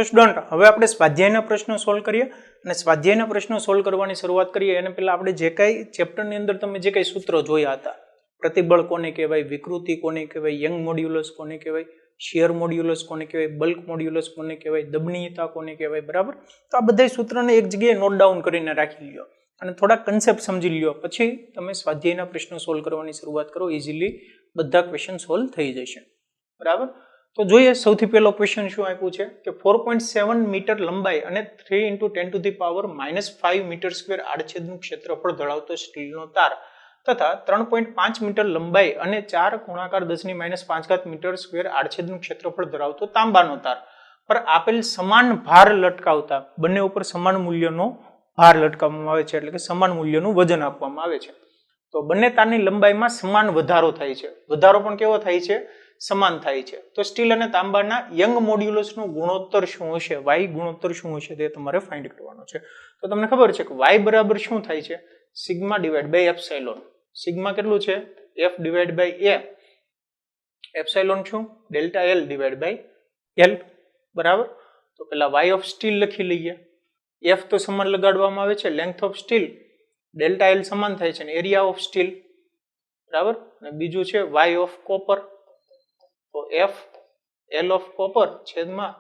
તો સ્ટુડન્ટ હવે આપણે સ્વાધ્યાયના પ્રશ્નો સોલ્વ કરીએ અને સ્વાધ્યાયના પ્રશ્નો સોલ્વ કરવાની શરૂઆત કરીએ એને પહેલા આપણે જે કઈ ચેપ્ટરની અંદર તમે જે કઈ સૂત્રો જોયા હતા, પ્રતિબળ કોને કહેવાય, વિકૃતિ કોને કહેવાય, યંગ મોડ્યુલસ કોને કહેવાય, શિયર મોડ્યુલસ કોને કહેવાય, બલ્ક મોડ્યુલસ કોને કહેવાય, દબનીયતા કોને કહેવાય, બરાબર. તો આ બધા સૂત્રને એક જગ્યાએ નોટ ડાઉન કરીને રાખી લ્યો અને થોડા કન્સેપ્ટ સમજી લ્યો, પછી તમે સ્વાધ્યાયના પ્રશ્નો સોલ્વ કરવાની શરૂઆત કરો. ઇઝીલી બધા ક્વેશ્ચન સોલ્વ થઈ જશે, બરાબર. તો જોઈએ સૌથી પહેલો ક્વેશ્ચન શું આપ્યું છે કે 4.7 મીટર લંબાઈ અને 3 × 10⁻⁵ મીટર સ્ક્વેર આડછેદનું ક્ષેત્રફળ ધરાવતો સ્ટીલનો તાર તથા 3.5 મીટર લંબાઈ અને 4 × 10⁻⁵ મીટર સ્ક્વેર આડછેદનું ક્ષેત્રફળ ધરાવતો તાંબાનો તાર પર આપેલ સમાન ભાર લટકાવતા બંને ઉપર સમાન મૂલ્યનો ભાર લટકાવવામાં આવે છે, એટલે કે સમાન મૂલ્યનું વજન આપવામાં આવે છે. તો બંને તારની લંબાઈમાં સમાન વધારો થાય છે. વધારો પણ કેવો થાય છે? સમાન થાય છે. તો સ્ટીલ અને તાંબાના યંગ મોડ્યુલસનો ગુણોત્તર શું હશે, વાય ગુણોત્તર શું હશે તે તમારે ફાઇન્ડ કરવાનો છે. તો તમને ખબર છે કે વાય બરાબર શું થાય છે? Sigma divide by epsilon. Sigma કેટલું છે? F divide by A. Epsilon શું? Delta L divide by L, બરાબર. તો પેલા વાય ઓફ સ્ટીલ લખી લઈએ. એફ તો સમાન લગાડવામાં આવે છે, length of steel delta L સમાન થાય છે, અને એરિયા ઓફ સ્ટીલ, બરાબર. અને બીજું છે વાય ઓફ કોપર. તો એફ એલ ઓફ કોપર છેદમાં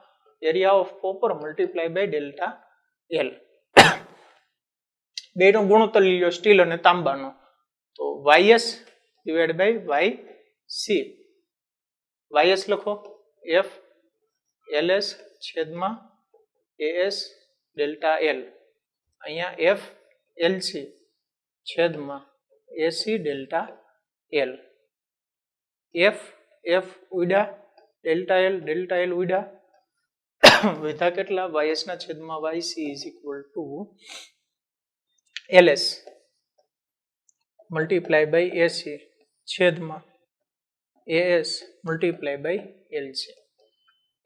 area of copper multiply by delta L. બેનો ગુણોત્તર લીધો સ્ટીલ અને તાંબાનો. તો YS divide by Y C. YS લખો એફ એલએસ છેદમાં એએસ ડેલ્ટા એલ. અહીંયા એફ એલસી છેદમાં AC delta L. F F ઉડા ડેલ્ટા એલ ઉડા વધા કેટલા? વાયએસ ના છેદમાં YC is equal to LS multiply by AC છેદમાં AS multiply by LC.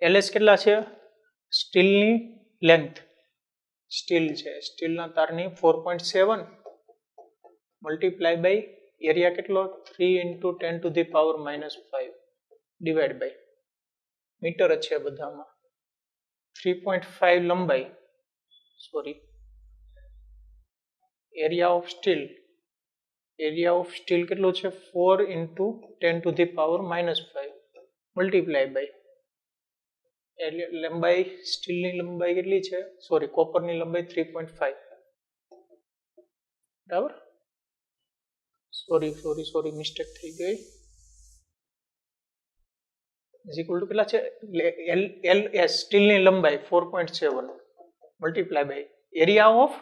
LS કેટલા છે? સ્ટીલની લેન્થ, સ્ટીલ છે, સ્ટીલના તારની 4.7 મલ્ટીપ્લાય બાય એરિયા કેટલો? 3 × 10⁻⁵ ડિવાઇડ બાય મીટર જ છે બધામાં. 3.5 લંબાઈ, sorry, area of steel, area of steel કેટલો છે? 4 × 10⁻⁵ મલ્ટીપ્લાય બાય લંબાઈ, સ્ટીલની લંબાઈ કેટલી છે? સોરી, કોપરની લંબાઈ 3.5, બરાબર. સોરી મિસ્ટેક થઈ ગઈ. ઇઝ ઇક્વલ ટુ કેટલા છે? એલએસ સ્ટીલની લંબાઈ 4.7 multiply by area of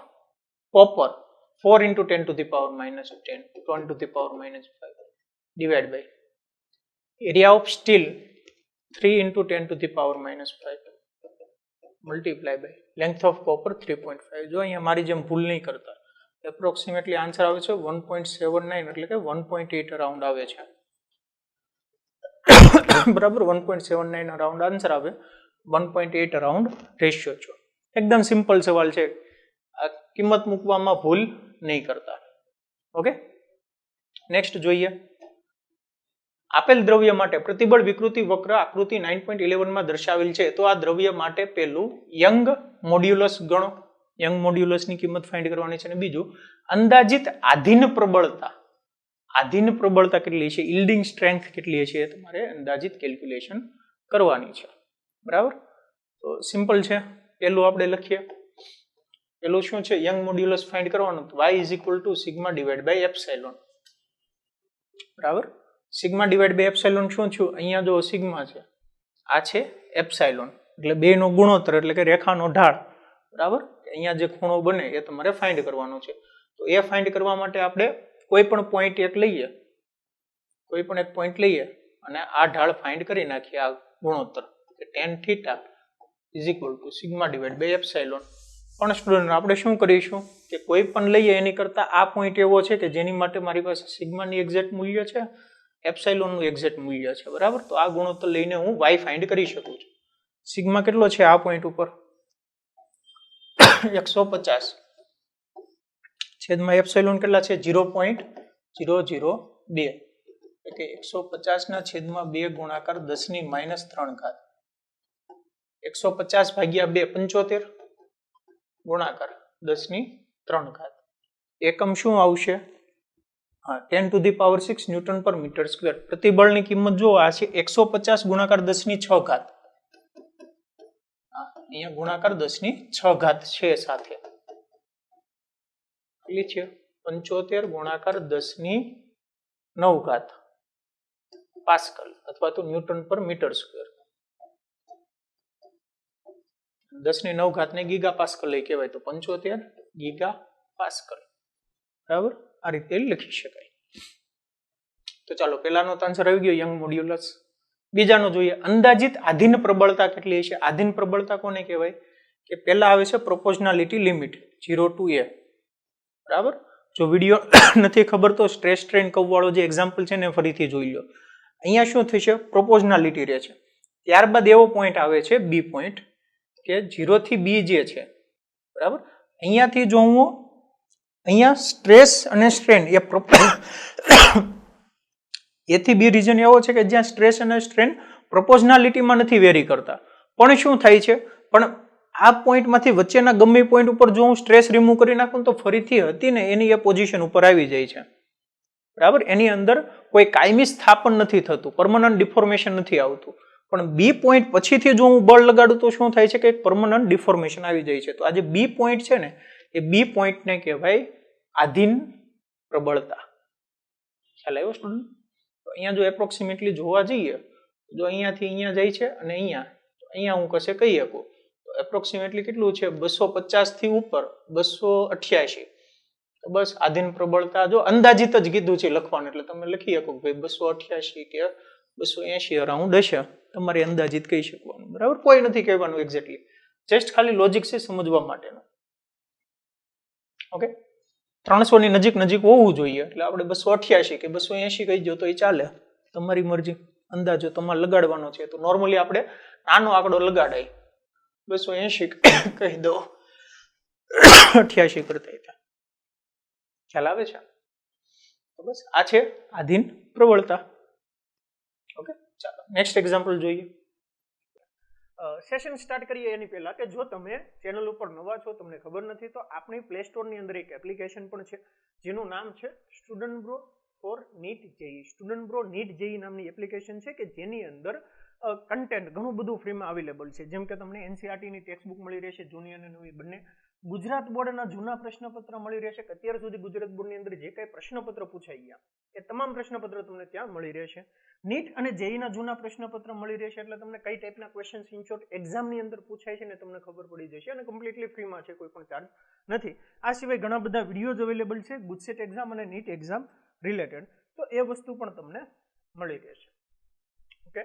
copper 4 × 10⁻⁵ divide by area of steel 3 × 10⁻⁵ multiply by length of copper 3.5. જો અહીંયા મારી જેમ ભૂલ નહીં કરતા, એપ્રોક્સિમેટલી આન્સર આવે છે 1.79, એટલે કે 1.8 અરાઉન્ડ આવે છે, બરાબર. 1.79 અરાઉન્ડ આન્સર આવે, 1.8 અરાઉન્ડ રેશિયો છો. એકદમ સિમ્પલ સવાલ છે, આ કિંમત મૂકવામાં ભૂલ નહીં કરતા. ઓકે, નેક્સ્ટ જોઈએ. આપેલ દ્રવ્ય માટે પ્રતિબળ વિકૃતિ વક્ર આકૃતિ 9.11 માં દર્શાવેલ છે. તો આ દ્રવ્ય માટે પેલું યંગ મોડ્યુલસ ગણો, યંગ મોડ્યુલસની કિંમત ફાઇન્ડ કરવાની છે. અને બીજું અંદાજિત આધીન પ્રબળતા, આધીન પ્રબળતા કેટલી છે, યીલ્ડિંગ સ્ટ્રેન્થ કેટલી છે, એ તમારે અંદાજિત કેલ્ક્યુલેશન કરવાની છે, બરાબર. તો સિમ્પલ છે. પેલું આપણે લખીએ. પેલું શું છે? યંગ મોડ્યુલસ ફાઇન્ડ કરવાનું. y is equal to sigma divide by epsilon, બરાબર. સિગ્મા ડિવાઇડ બાય એપ્સાઇલોન શું થયું? અહીંયા જો સિગ્મા છે, આ છે એપ્સાઇલોન, એટલે બે નો ગુણોત્તર, એટલે કે રેખાનો ઢાળ, બરાબર. અહીંયા જે ખૂણો બને એ તમારે ફાઇન્ડ કરવાનો છે. તો એ ફાઇન્ડ કરવા માટે આપણે કોઈ પણ પોઈન્ટ એક લઈએ, કોઈ પણ એક પોઈન્ટ લઈએ અને આ ઢાળ ફાઇન્ડ કરી નાખીએ. આ ગુણોત્તર tan θ is equal to sigma divide by epsilon. પણ સ્ટુડન્ટ આપણે શું કરીશું કે કોઈ પણ લઈએ એની કરતા આ પોઈન્ટ એવો છે કે જેની માટે મારી પાસે સિગ્માની એક્ઝેક્ટ મૂલ્ય છે, એપ્સાઇલોનનું એક્ઝેક્ટ મૂલ્ય છે, બરાબર. તો આ ગુણોત્તર લઈને હું y ફાઇન્ડ કરી શકું છું. સિગ્મા કેટલો છે આ પોઈન્ટ ઉપર? 150 છેદમાં એપ્સાઇલોન કેટલા છે? 0.002, એટલે 150 ના છેદમાં 2 ગુણાકાર 10⁻³ 150 ભાગ્યા 2 75 ગુણાકાર 10⁻³ એકમ શું આવશે? 10⁻⁶ ન્યૂટન પર મીટર સ્ક્વેર. પ્રતિબળની કિંમત જો આ છે 150 ગુણાકાર 10⁶. અહીંયા ગુણાકાર 10⁶ છે સાથે. કેટલી છે? 75 ગુણાકાર 10⁹ પાસ્કલ અથવા તો ન્યૂટન પર મીટર સ્ક્વેર. 10⁹ ને ગીગા પાસ્કલ લઈ કહેવાય તો 75 ગીગા પાસ્કલ. બરાબર, આ રીતે લખી શકાય. તો ચાલો પહેલાનો તો આન્સર આવી ગયો યંગ મોડ્યુલસ. બીજાનો જોઈએ, અંદાજિત આધીન પ્રબળતા કેટલી હશે? આધીન પ્રબળતા કોને કહેવાય? કે પહેલા આવે છે પ્રોપોર્શનાલિટી લિમિટ 0 to a. બરાબર, જો વિડીયો નથી ખબર તો સ્ટ્રેસ સ્ટ્રેન કર્વ વાળો જે એક્ઝામ્પલ છે ને ફરીથી જોઈ લો. અહીંયા શું થશે? પ્રોપોર્શનાલિટી રહે છે. ત્યારબાદ એવો પોઈન્ટ આવે છે બી પોઈન્ટ કે 0 થી b જે છે. બરાબર, અહીંયાથી જો હું અહીંયા સ્ટ્રેસ અને સ્ટ્રેન એ થી બી રીજન એવો છે કે જ્યાં સ્ટ્રેસ અને સ્ટ્રેન પ્રોપોર્શનાલિટીમાં નથી વેરી કરતા. પણ શું થાય છે? પણ આ પોઈન્ટમાંથી વચ્ચેના ગમે પોઈન્ટ ઉપર જો હું સ્ટ્રેસ રિમૂવ કરી નાખું તો ફરીથી હતી ને એની એ પોઝિશન ઉપર આવી જાય છે. બરાબર, એની અંદર કોઈ કાયમી સ્થાપન નથી થતું, પરમનન્ટ ડિફોર્મેશન નથી આવતું. પણ બી પોઈન્ટ પછીથી જો હું બળ લગાડું તો શું થાય છે કે એક પરમનન્ટ ડિફોર્મેશન આવી જાય છે. તો આ જે બી પોઈન્ટ છે ને એ બી પોઈન્ટને કહેવાય આધીન પ્રબળતા. ખ્યાલ આવ્યો સ્ટુડન્ટ? તો અહીંયા જો એપ્રોક્સિમેટલી જોવા જઈએ, જો અહીંયાથી અહીંયા જાય છે અને અહીંયા હું કશે કહી શકું તો એપ્રોક્સિમેટલી કેટલું છે? 250 થી ઉપર 288. તો બસ આધીન પ્રબળતા જો અંદાજિત જ કીધું છે લખવાનું, એટલે તમે લખી શકો કે ભાઈ 288 કે 280 અરાઉન્ડ હશે, તમારે અંદાજિત કહી શકવાનું. બરાબર, કોઈ નથી કહેવાનું એક્ઝેક્ટલી, જસ્ટ ખાલી લોજિક છે સમજવા માટેનું. ઓકે, 300 ની નજીક હોવું જોઈએ, એટલે આપણે 288 કે 280 કહી દો તો એ ચાલે, તમારી મરજી. અંદાજો તમારે લગાડવાનો છે તો નોર્મલી આપણે નાનો આંકડો લગાડાય, 280 કહી દો, 88 કરતા. ખ્યાલ આવે છે? તો બસ આ છે આધીન પ્રબળતા. ઓકે, ચાલો નેક્સ્ટ એક્ઝામ્પલ જોઈએ. સેશન સ્ટાર્ટ કરીએ એની પહેલા કે જો તમે ચેનલ ઉપર નવા છો, તમને ખબર નથી, તો આપણી પ્લે સ્ટોર ની અંદર એક એપ્લિકેશન પણ છે જેનું નામ છે student bro for NEET JEE. Student bro NEET JEE નામની એપ્લિકેશન છે કે જેની અંદર કન્ટેન્ટ ઘણું બધું ફ્રીમાં અવેલેબલ છે. જેમ કે તમને NCERT ની ટેક્સ્ટ બુક મળી રહેશે, જૂની અને નવી બંને. ગુજરાત બોર્ડના જૂના પ્રશ્નપત્ર મળી રહેશે કે અત્યાર સુધી ગુજરાત બોર્ડની અંદર જે કઈ પ્રશ્નપત્ર પૂછાઈ ગયા એ તમામ પ્રશ્નપત્ર તમને ત્યાં મળી રહેશે. નીટ અને જેઈના જૂના પ્રશ્નપત્ર મળી રહેશે, એટલે તમને કઈ ટાઈપના ક્વેશ્ચન ઇનશોર્ટ એક્ઝામની અંદર પૂછાય છે ને તમને ખબર પડી જશે, અને કમ્પ્લીટલી ફ્રીમાં છે, કોઈ પણ ચાર્જ નથી. આ સિવાય ઘણા બધા વિડીયોઝ અવેલેબલ છે ગુજસેટ એક્ઝામ અને નીટ એક્ઝામ રિલેટેડ, તો એ વસ્તુ પણ તમને મળી રહેશે. ઓકે,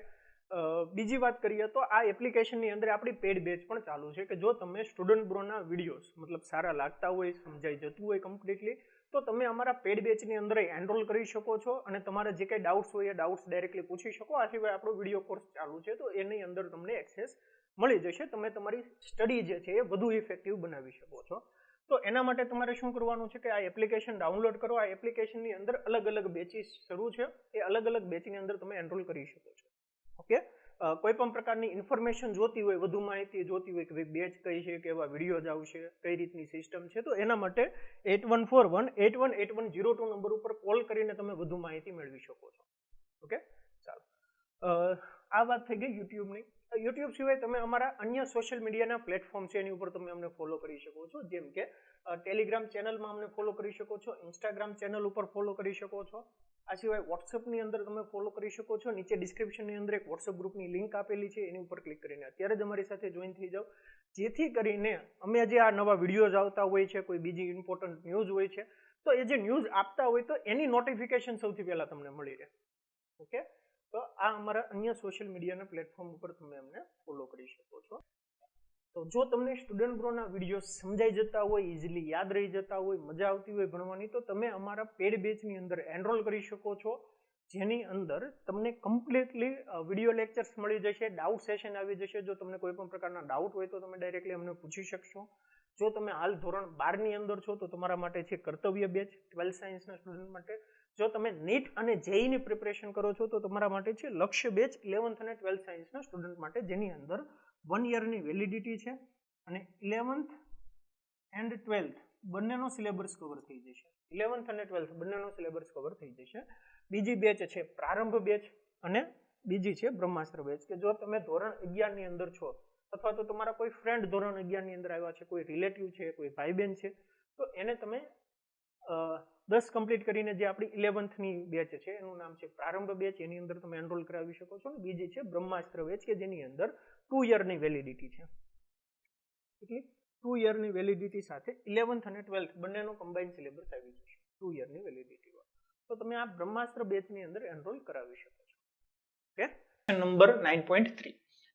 બીજી વાત કરીએ તો આ એપ્લિકેશનની અંદર આપણી પેડ બેચ પણ ચાલુ છે કે જો તમે સ્ટુડન્ટ બ્રોના વિડીયોઝ મતલબ સારા લાગતા હોય, સમજાઈ જતું હોય કમ્પ્લીટલી, તો તમે અમારા પેડ બેચની અંદર એનરોલ કરી શકો છો અને તમારા જે કંઈ ડાઉટ્સ હોય એ ડાઉટ્સ ડાયરેક્ટલી પૂછી શકો. આ સિવાય આપણો વિડીયો કોર્સ ચાલુ છે તો એની અંદર તમને એક્સેસ મળી જશે, તમે તમારી સ્ટડી જે છે એ વધુ ઇફેક્ટિવ બનાવી શકો છો. તો એના માટે તમારે શું કરવાનું છે કે આ એપ્લિકેશન ડાઉનલોડ કરો. આ એપ્લિકેશનની અંદર અલગ અલગ બેચીસ શરૂ છે, એ અલગ અલગ બેચની અંદર તમે એનરોલ કરી શકો છો. ઓકે, કોઈ પણ પ્રકારની ઇન્ફોર્મેશન જોતી હોય, વધુ માહિતી જોતી હોય કે ભાઈ બેચ કઈ છે, કેવા વિડીયોઝ આવશે, કઈ રીતની સિસ્ટમ છે, તો એના માટે 8141818102 નંબર ઉપર કોલ કરીને તમે વધુ માહિતી મેળવી શકો છો. ઓકે, ચાલો આ વાત થઈ ગઈ યુટ્યુબની. યુટ્યુબ સિવાય તમે અમારા અન્ય સોશિયલ મીડિયાના પ્લેટફોર્મ છે એની ઉપર તમે અમને ફોલો કરી શકો છો. જેમ કે ટેલિગ્રામ ચેનલમાં અમને ફોલો કરી શકો છો, ઇન્સ્ટાગ્રામ ચેનલ ઉપર ફોલો કરી શકો છો. આ સિવાય વોટ્સએપની અંદર તમે ફોલો કરી શકો છો. નીચે ડિસ્ક્રિપ્શનની અંદર એક વોટ્સએપ ગ્રુપની લિંક આપેલી છે, એની ઉપર ક્લિક કરીને અત્યારે જ અમારી સાથે જોઈન થઈ જાઓ, જેથી કરીને અમે જે આ નવા વિડીયોઝ આવતા હોય છે, કોઈ બીજી ઇમ્પોર્ટન્ટ ન્યૂઝ હોય છે, તો એ જે ન્યૂઝ આપતા હોય તો એની નોટિફિકેશન સૌથી પહેલા તમને મળી રહે. ઓકે, તો આ અમારા અન્ય સોશિયલ મીડિયાના પ્લેટફોર્મ ઉપર તમે અમને ફોલો કરી શકો છો. તો જો તમને સ્ટુડન્ટ બ્રોના વિડીયો સમજાઈ જતા હોય, ઇઝીલી યાદ રહી જતા હોય, મજા આવતી હોય ભણવાની, તો તમે અમારા પેડ બેચની અંદર એનરોલ કરી શકો છો, જેની અંદર તમને કમ્પ્લીટલી વિડીયો લેક્ચર્સ મળી જશે, ડાઉટ સેશન આવી જશે. જો તમને કોઈ પણ પ્રકારના ડાઉટ હોય તો તમે ડાયરેક્ટલી અમને પૂછી શકશો. જો તમે હાલ ધોરણ 12 ની અંદર છો તો તમારા માટે છે કર્તવ્ય બેચ 12th સાયન્સના સ્ટુડન્ટ માટે. જો તમે નીટ અને જેઈ ની પ્રિપરેશન કરો છો તો તમારા માટે છે લક્ષ્ય બેચ 11th અને 12th સાયન્સના સ્ટુડન્ટ માટે, જેની અંદર 1 યરની વેલિડિટી છે અને 11th એન્ડ 12th બંનેનો સિલેબસ કવર થઈ જશે. 11th અને 12th બંનેનો સિલેબસ કવર થઈ જશે. બીજી બેચ છે પ્રારંભ બેચ અને બીજી છે બ્રહ્માસ્ત્ર બેચ, કે જો તમે ધોરણ 11 ની અંદર છો અથવા તો તમારા કોઈ ફ્રેન્ડ ધોરણ 11 ની અંદર આવ્યા છે, કોઈ રિલેટિવ છે, કોઈ ભાઈ બહેન છે, તો એને તમે 10 કમ્પ્લીટ કરીને જે આપણી 11th ની બેચ છે એનું નામ છે પ્રારંભ બેચ, એની અંદર તમે એનરોલ કરાવી શકો છો. બીજી છે બ્રહ્માસ્ત્ર બેચ કે જેની અંદર 2 યરની વેલિડિટી છે. એટલે 2 યરની વેલિડિટી સાથે 11th અને 12th બંનેનો કમ્બાઇન સિલેબસ આવી જશે 2 યરની વેલિડિટી વાળો. તો તમે આ બ્રહ્માસ્ત્ર બેચની અંદર એનરોલ કરાવી શકો છો. ઓકે, નંબર 9.3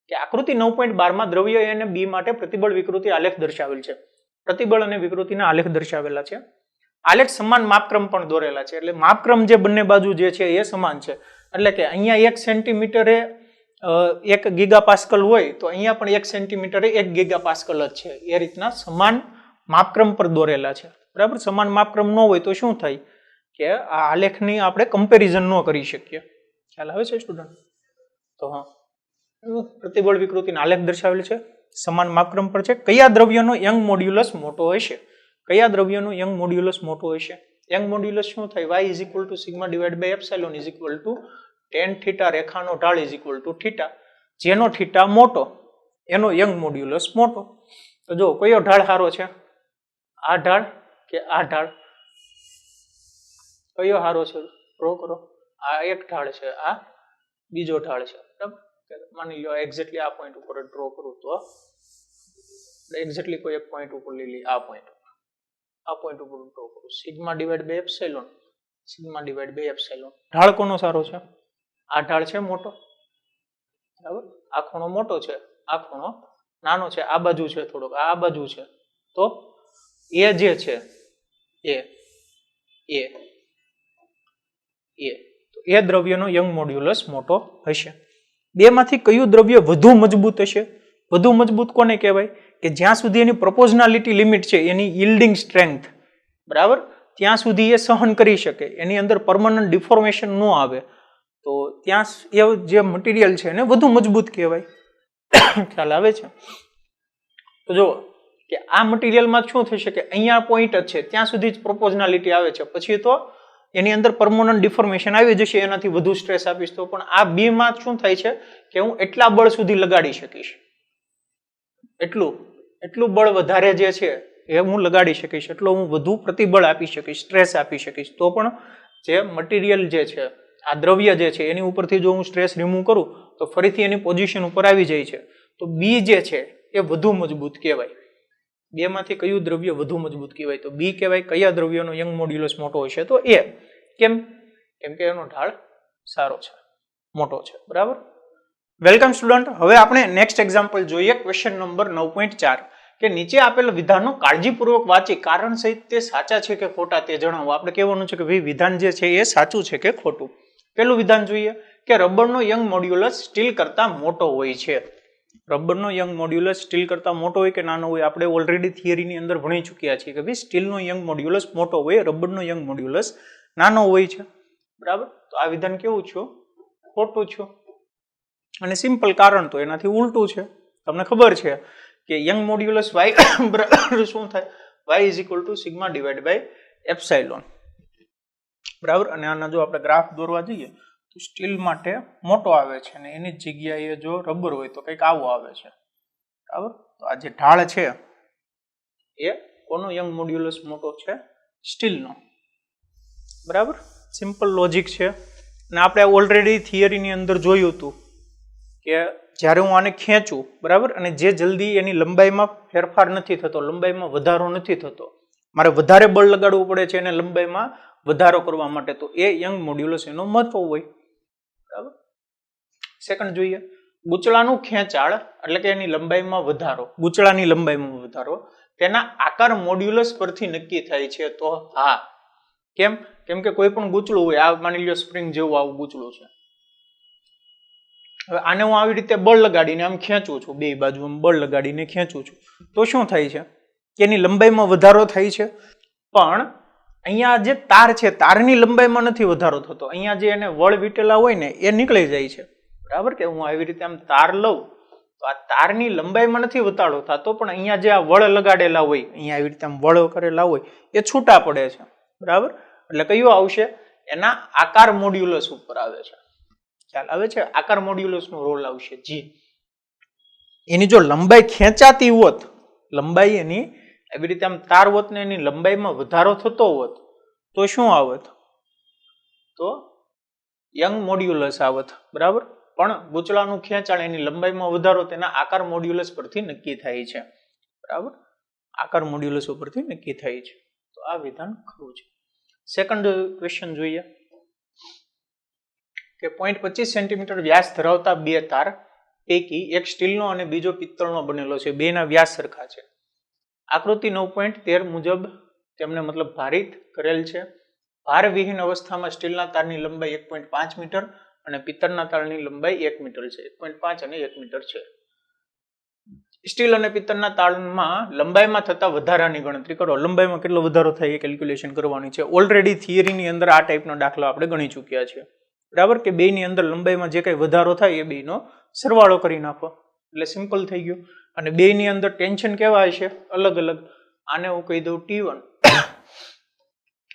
કે આકૃતિ 9.12 માં દ્રવ્ય A અને B માટે પ્રતિબળ વિકૃતિ આલેખ દર્શાવેલ છે. પ્રતિબળ અને વિકૃતિના આલેખ દર્શાવેલા છે. આલેખ સમાન માપક્રમ પણ દોરેલા છે. એટલે માપક્રમ જે બંને બાજુ જે છે એ સમાન છે. એટલે કે અહીંયા 1 સેન્ટીમીટરે 1 ગીગાપાસ્કલ હોય તો અહીંયા પણ 1 સેન્ટીમીટરે 1 ગીગાપાસ્કલ જ છે. એ રીતના સમાન માપક્રમ પર દોરેલા છે. બરાબર, સમાન માપક્રમ ન હોય તો શું થાય કે આ આલેખની આપણે કમ્પેરિઝન ન કરી શકીએ. ખ્યાલ આવે છે સ્ટુડન્ટ? તો હા, પ્રતિબળ વિકૃતિના આલેખ દર્શાવેલ છે, સમાન માપક્રમ પર છે. કયા દ્રવ્યનો યંગ મોડ્યુલસ મોટો હશે? કયા દ્રવ્યનો યંગ મોડ્યુલસ મોટો હશે? યંગ મોડ્યુલસ શું થાય? y sigma divide by epsilon tan theta રેખાનો ઢાળ થીટા. જેનો થીટા મોટો એનો યંગ મોડ્યુલસ મોટો. તો જો કયો ઢાળ સારો છે? આ ઢાળ કે આ ઢાળ? કયો સારો છે? ડ્રો કરો. આ એક ઢાળ છે, આ બીજો ઢાળ છે. બરાબર, માની લો એક્ઝેક્ટલી આ પોઈન્ટ ઉપર ડ્રો કરું તો એક્ઝેક્ટલી કોઈ એક પોઈન્ટ ઉપર લઈ લઈએ. આ પોઈન્ટ ઉપર ડ્રો કરું. Sigma divide by epsilon. ઢાળ કોનો સારો છે? આ ઢાળ છે મોટો. બરાબર, આ ખૂણો મોટો છે, આ ખૂણો નાનો છે. આ બાજુ છે થોડોક, આ બાજુ છે. તો એ જે છે તો એ દ્રવ્યનો યંગ મોડ્યુલસ મોટો હશે. બે માંથી કયું દ્રવ્ય વધુ મજબૂત હશે? વધુ મજબૂત કોને કહેવાય? કે જ્યાં સુધી એની પ્રોપોઝનાલિટી લિમિટ છે, એની yielding સ્ટ્રેન્થ, બરાબર, ત્યાં સુધી એ સહન કરી શકે, એની અંદર પરમનન્ટ ડિફોર્મેશન ન આવે, તો ત્યાં એ જે મટીરિયલ છે એને વધુ મજબૂત કહેવાય. ખ્યાલ આવે છે? તો જો કે આ મટીરિયલમાં શું થશે કે અહીંયા પોઈન્ટ જ છે, ત્યાં સુધી જ પ્રોપોઝનાલિટી આવે છે, પછી તો એની અંદર પરમનન્ટ ડિફોર્મેશન આવી જશે, એનાથી વધુ સ્ટ્રેસ આપીશ તો. પણ આ બે માં શું થાય છે કે હું એટલા બળ સુધી લગાડી શકીશ, એટલું બળ વધારે જે છે એ હું લગાડી શકીશ, એટલો હું વધુ પ્રતિબળ આપી શકીશ, સ્ટ્રેસ આપી શકીશ. તો પણ જે મટીરિયલ જે છે, આ દ્રવ્ય જે છે એની ઉપરથી જો હું સ્ટ્રેસ રિમૂવ કરું તો ફરીથી એની પોઝિશન ઉપર આવી જાય છે. તો બી જે છે એ વધુ મજબૂત કહેવાય. બે માંથી કયું દ્રવ્ય વધુ મજબૂત કહેવાય? તો બી કહેવાય. કયા દ્રવ્યનો યંગ મોડ્યુલસ મોટો હશે? તો એ. કેમ કે એનો ઢાળ સારો છે, મોટો છે. બરાબર, વેલકમ સ્ટુડન્ટ. હવે આપણે નેક્સ્ટ એક્ઝામ્પલ જોઈએ, ક્વેશ્ચન નંબર 9.4 કે નીચે આપેલ વિધાનો કાળજીપૂર્વક વાંચી કારણ સહિત તે સાચા છે કે ખોટા તે જણાવો. આપણે કહેવાનું છે કે ભાઈ વિધાન જે છે એ સાચું છે કે ખોટું. પેલું વિધાન જોઈએ કે રબરનો યંગ મોડ્યુલસ સ્ટીલ કરતા મોટો હોય છે. રબરનો યંગ મોડ્યુલસ સ્ટીલ કરતા મોટો હોય કે નાનો હોય? આપણે ઓલરેડી થિયરીની અંદર ભણી ચૂક્યા છીએ કે ભાઈ સ્ટીલનો યંગ મોડ્યુલસ મોટો હોય, રબરનો યંગ મોડ્યુલસ નાનો હોય છે. બરાબર, તો આ વિધાન કેવું છે? ખોટું છે. અને સિમ્પલ કારણ તો એનાથી ઉલટું છે. તમને ખબર છે કે યંગ મોડ્યુલસ y બરાબર શું થાય? y sigma divide by epsilon. બરાબર, અને આના જો આપણે ગ્રાફ દોરવા જઈએ તો સ્ટીલ માટે મોટો આવે છે અને એની જ જગ્યાએ જો રબર હોય તો કંઈક આવું આવે છે. બરાબર, તો આ જે ઢાળ છે એ કોનો યંગ મોડ્યુલસ મોટો છે? સ્ટીલનો. બરાબર, સિમ્પલ લોજિક છે. અને આપણે ઓલરેડી થિયરીની અંદર જોયું હતું કે જ્યારે હું આને ખેંચું, બરાબર, અને જે જલ્દી એની લંબાઈમાં ફેરફાર નથી થતો, લંબાઈમાં વધારો નથી થતો, મારે વધારે બળ લગાડવું પડે છે એને લંબાઈમાં વધારો કરવા માટે, તો એ યંગ મોડ્યુલસ એનો મહત્વ હોય. બરાબર, સેકન્ડ જોઈએ, ગૂંચળાનું ખેંચાળ એટલે કે એની લંબાઈમાં વધારો, ગૂંચળાની લંબાઈમાં વધારો તેના આકાર મોડ્યુલસ પરથી નક્કી થાય છે. તો હા. કેમ કે કોઈ પણ ગૂંચળું હોય, આ માની લો સ્પ્રિંગ જેવું આવું ગૂંચળું છે, હવે આને હું આવી રીતે બળ લગાડીને આમ ખેંચું છું, બે બાજુ આમ બળ લગાડીને ખેંચું છું, તો શું થાય છે કે એની લંબાઈમાં વધારો થાય છે. પણ અહીંયા જે તાર છે, તારની લંબાઈમાં નથી વધારો થતો. અહીંયા જે એને વળ વીટેલા હોય ને એ નીકળી જાય છે. બરાબર, કે હું આવી રીતે આમ તાર લઉં તો તો આ તારની લંબાઈમાં નથી ઘટાડો થતો, પણ અહીંયા જે આ વળ લગાડેલા હોય, અહીંયા આવી રીતે વળ કરેલા હોય એ છૂટા પડે છે, બરાબર. એટલે કયું આવશે? એના આકાર મોડ્યુલસ ઉપર આવે છે. ખ્યાલ આવે છે? આકાર મોડ્યુલસ નો રોલ આવશે જી. એની જો લંબાઈ ખેંચાતી હોત, લંબાઈ એની એવી રીતે આમ તાર હોત ને એની લંબાઈમાં વધારો થતો હોત તો શું આવત? તો યંગ મોડ્યુલસ આવત, બરાબર. પણ ગૂંચળાનું ખેંચાણ એની લંબાઈમાં વધારો તેના આકાર મોડ્યુલસ પરથી નક્કી થાય છે, બરાબર. આકાર મોડ્યુલસ ઉપરથી નક્કી થાય છે. તો આ વિધાન ખરું છે. સેકન્ડ ક્વેશ્ચન જોઈએ કે 0.25 સેન્ટીમીટર વ્યાસ ધરાવતા બે તાર પૈકી એક સ્ટીલનો અને બીજો પિત્તળનો બનેલો છે. બેના વ્યાસ સરખા છે. આકૃતિ 9.13 મુજબ તેમને મતલબ ભારિત કરેલ છે. ભારવિહીન અવસ્થામાં સ્ટીલના તારની લંબાઈ 1.5 મીટર અને પિત્તળના તારની લંબાઈ 1 મીટર છે. 1.5 અને 1 મીટર છે. સ્ટીલ અને પિત્તળના તાળમાં લંબાઈમાં થતા વધારાની ગણતરી કરો. લંબાઈમાં કેટલો વધારો થાય એ કેલ્ક્યુલેશન કરવાની છે. ઓલરેડી થિયરીની અંદર આ ટાઈપનો દાખલો આપણે ગણી ચૂક્યા છે, બરાબર. કે બેની અંદર લંબાઈમાં જે કઈ વધારો થાય એ બેનો સરવાળો કરી નાખો એટલે સિમ્પલ થઈ ગયું. અને બેની અંદર ટેન્શન કેવા હશે? અલગ અલગ. આને હું કહી દઉં T1,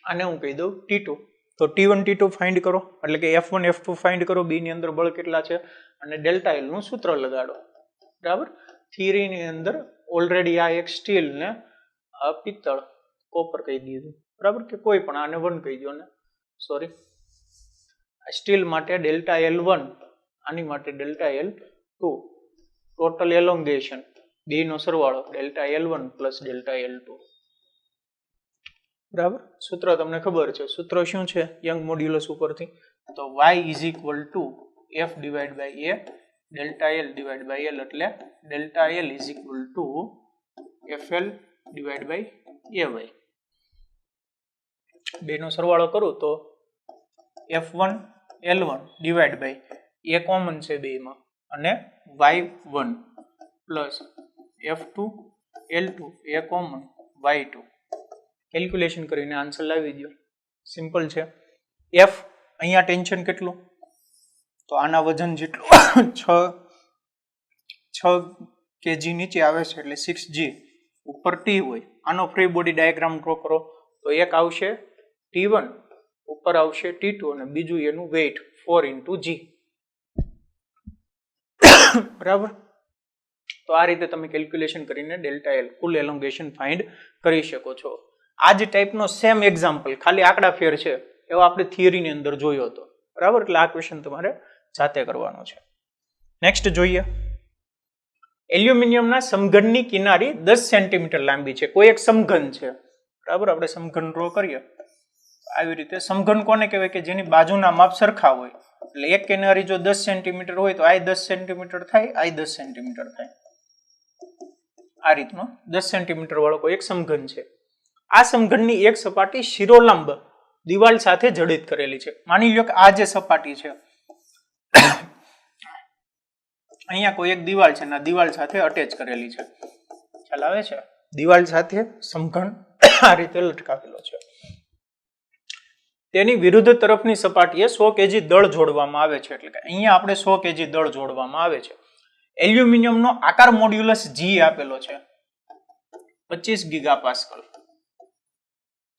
આને હું કહી દઉં T2. તો T1 T2 ફાઇન્ડ કરો, એટલે કે F1 F2 ફાઇન્ડ કરો. બેની અંદર બળ કેટલા છે અને ડેલ્ટા એલ નું સૂત્ર લગાડો, બરાબર. થિયરીની અંદર ઓલરેડી આ એક સ્ટીલ ને પિત્તળ, કોપર કહી દીધું, બરાબર. કે કોઈ પણ આને 1 કહી દો ને, સોરી. સ્ટીલ માટે ડેલ્ટા L1, આની માટે ડેલ્ટા L2. ટોટલ એલોંગેશન બેનો સરવાળો delta L1 plus delta L2, બરાબર. સૂત્ર તમને ખબર છે. સૂત્ર શું છે યંગ મોડ્યુલસ ઉપરથી? તો y is equal to f divide by a delta L divide by L, એટલે delta L is equal to fL divide by ay. બેનો સરવાળો કરું તો f1 L1 divide by a common છે બેમાં અને y1 plus f2 L2 a common y2. Calculation કરીને answer લાવી દો. સિમ્પલ છે. f અહીંયા ટેન્શન કેટલું? તો આના વજન જેટલું 6 kg નીચે આવે છે એટલે 6g. ઉપર t હોય. આનો ફ્રી બોડી ડાયાગ્રામ ડ્રો કરો તો એક આવશે T1, ઉપર આવશે T2 અને બીજું એનું વેઇટ 4 × g, બરાબર. તો આ રીતે તમે કેલ્ક્યુલેશન કરીને ડેલ્ટા એલ કુલ એલોંગેશન ફાઇન્ડ કરી શકો છો. આ જ ટાઈપનો સેમ એક્ઝામ્પલ, ખાલી આંકડા ફેર છે, એવો આપણે થિયરીની અંદર જોયો હતો, બરાબર. એટલે આ ક્વેશ્ચન તમારે જાતે કરવાનો છે. નેક્સ્ટ જોઈએ. એલ્યુમિનિયમના સમઘનની કિનારી 10 સેન્ટીમીટર લાંબી છે. કોઈ એક સમઘન છે, બરાબર. આપણે સમઘન ડ્રો કરીએ. આવી રીતે સમઘન કોને કહેવાય? કે જેની બાજુના માપ સરખા હોય. એટલે એક કિનારી જો 10 સેન્ટીમીટર હોય તો આ 10 સેન્ટીમીટર થાય, આ 10 સેન્ટીમીટર થાય. આ રીતનો 10 સેન્ટીમીટર વાળો કોઈ એક સમઘન છે. આ સમઘનની એક સપાટી શિરોલંબ દિવાલ સાથે જડિત કરેલી છે. માની લો કે આ જે સપાટી છે, અહીંયા કોઈ એક દિવાલ છે, ના દિવાલ સાથે અટેચ કરેલી છે. ખ્યાલ આવે છે? દિવાલ સાથે સમઘન આ રીતે લટકાવેલો છે. તેની વિરુદ્ધ તરફની સપાટીએ 100 kg દળ જોડવામાં આવે છે. એટલે કે અહીંયા આપણે 100 kg દળ જોડવામાં આવે છે. એલ્યુમિનિયમનો આકાર મોડ્યુલસ G આપેલો છે 25 ગીગાપાસ્કલ.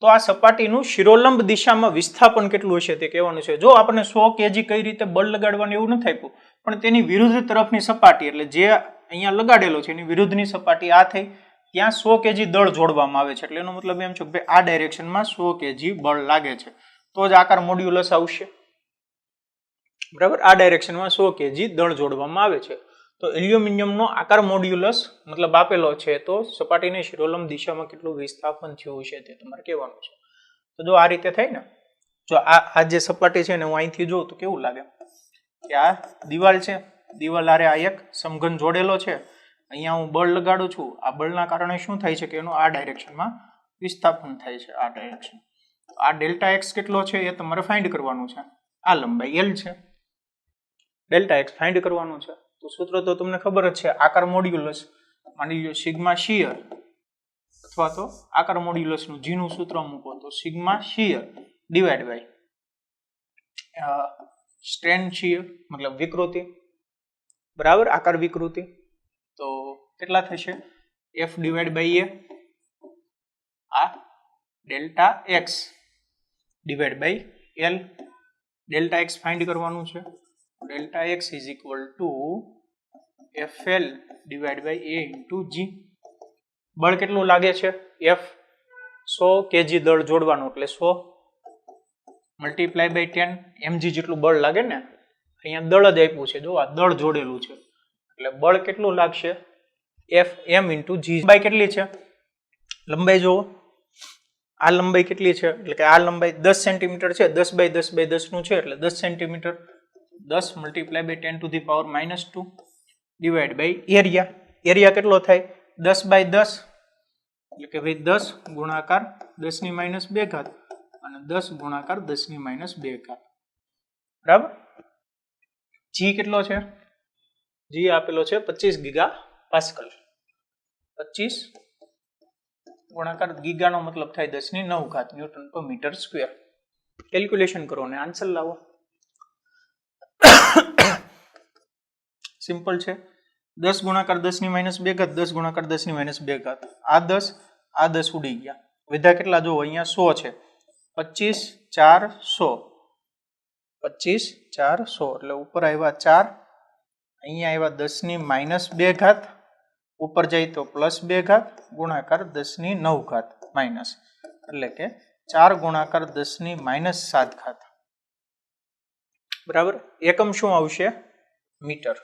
તો આ સપાટીનું શિરોલંબ દિશામાં વિસ્થાપન કેટલું હશે તે કહેવાનું છે. જો આપણને 100 kg કઈ રીતે બળ લગાડવાનું એવું નથી આપ્યું, પણ તેની વિરુદ્ધ તરફની સપાટી એટલે જે અહીંયા લગાડેલો છે એની વિરુદ્ધની સપાટી આ થઈ, ત્યાં 100 kg દળ જોડવામાં આવે છે. એટલે એનો મતલબ એમ છે કે ભાઈ આ ડાયરેક્શનમાં 100 kg બળ લાગે છે તો જ આકાર મોડ્યુલસ આવશે, બરાબર. આ ડાયરેક્શનમાં 100 kg દળ જોડવામાં આવે છે. તો એલ્યુમિનિયમનો આકાર મોડ્યુલસ મતલબ આપેલો છે, તો સપાટીની શિરોલંબ દિશામાં કેટલું વિસ્થાપન થયું છે તે તમારે કહેવાનું છે. તો જો આ રીતે થાય ને, જો આ જે સપાટી છે ને હું અહીંથી જોઉં તો કેવું લાગે કે આ દિવાલ છે, દિવાલ હારે આ એક સમઘન જોડેલો છે. અહીંયા હું બળ લગાડું છું, આ બળના કારણે શું થાય છે કે એનું આ ડાયરેક્શનમાં વિસ્થાપન થાય છે, આ ડાયરેક્શન. આ ડેલ્ટા એક્સ કેટલો છે એ તમારે ફાઇન્ડ કરવાનું છે. આ લંબાઈ L છે, ડેલ્ટા એક્સ ફાઇન્ડ કરવાનું છે. તો સૂત્ર તો તમને ખબર જ છે, આકાર મોડ્યુલસ. માની લો સિગ્મા શિયર અથવા તો આકાર મોડ્યુલસનું G નું સૂત્ર મૂકો તો sigma shear divide by strain shear મતલબ વિકૃતિ, બરાબર. આકાર વિકૃતિ તો કેટલા થશે F ડિવાઈડ બાય A આ delta x divide by L delta x find કરવાનું છે delta x is equal to FL divide by A into G બળ કેટલું લાગે છે F 100 kg દળ જોડવાનું એટલે 100 મલ્ટીપ્લાય બાય 10 mg જેટલું બળ લાગે ને અહીંયા દળ જ આપ્યું છે જો આ દળ જોડેલું છે એટલે બળ કેટલું લાગશે F m ઇન્ટુ G લંબાઈ કેટલી છે લંબાઈ જુઓ આ લંબાઈ કેટલી છે એટલે કે આ લંબાઈ 10 સેન્ટીમીટર છે 10 બાય 10 બાય 10 નું છે એટલે 10 centimetre 10 multiply by 10 to the power -2 divide by area કેટલો થાય 10 બાય 10 એટલે કે ભાઈ 10 ગુણાકાર 10 ની -2 ઘાત અને 10 ગુણાકાર 10 ની -2 ઘાત બરાબર G કેટલો છે G આપેલો છે 25 ગીગા પાસ્કલ 25 ગુણાકાર ગીગા નો મતલબ થાય 10 ની 9 ઘાત ન્યૂટન પર મીટર સ્ક્વેર કેલ્ક્યુલેશન કરો અને આન્સર લાવો સિમ્પલ છે 10 ગુણાકાર 10 ની -2 ઘાત 10 ગુણાકાર 10 ની -2 ઘાત આ 10 ઉડી ગયા વિધા કેટલા જો અહીંયા 100 છે 25 4 100 25 4 100 એટલે ઉપર આવ્યા 4 અહીંયા આવ્યા 10 ની -2 ઘાત ઉપર જાય તો +2 ઘાત ગુણાકાર 10 ની 9 ઘાત માઇનસ એટલે કે 4 ગુણાકાર 10 ની -7 ઘાત બરાબર એકમ શું આવશે મીટર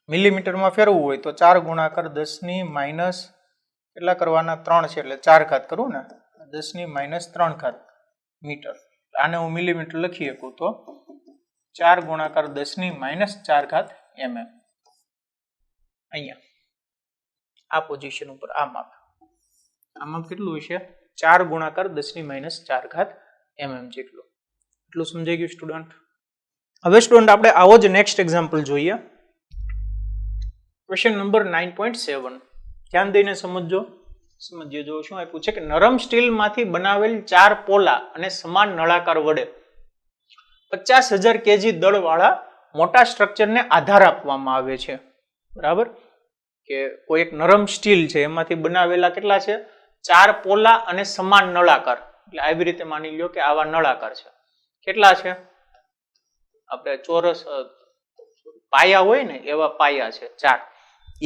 મિલીમીટરમાં ફેરવવું હોય તો 4 ગુણાકાર 10 ની માઇનસ કેટલા કરવાના 3 છે એટલે 4 ઘાત કરું ને 10 ની -3 ઘાત મીટર આને હું મિલીમીટર લખી શકું તો 4 ગુણાકાર 10 ની -4 ઘાત mm અહીંયા આ પોઝિશન ઉપર આ માપ કેટલું હશે 4 ગુણાકાર 10 ની -4 ઘાત mm જેટલું એટલું સમજાઈ ગયું સ્ટુડન્ટ હવે સ્ટુડન્ટ આપણે આવો જ નેક્સ્ટ એક્ઝામ્પલ જોઈએ ક્વેશ્ચન નંબર 9.7 ધ્યાન દઈને સમજીએ જો શું આપ્યું છે કે નરમ સ્ટીલ માંથી બનાવેલ 4 પોલા અને સમાન નળાકાર વડે 50,000 kg દળ વાળા મોટા સ્ટ્રક્ચરને આધાર આપવામાં આવે છે બરાબર કે કોઈ એક નરમ સ્ટીલ છે એમાંથી બનાવેલા કેટલા છે 4 પોલા અને સમાન નળાકાર એટલે આવી રીતે માની લ્યો કે આવા નળાકાર છે કેટલા છે આપણે ચોરસ પાયા હોય ને એવા પાયા છે 4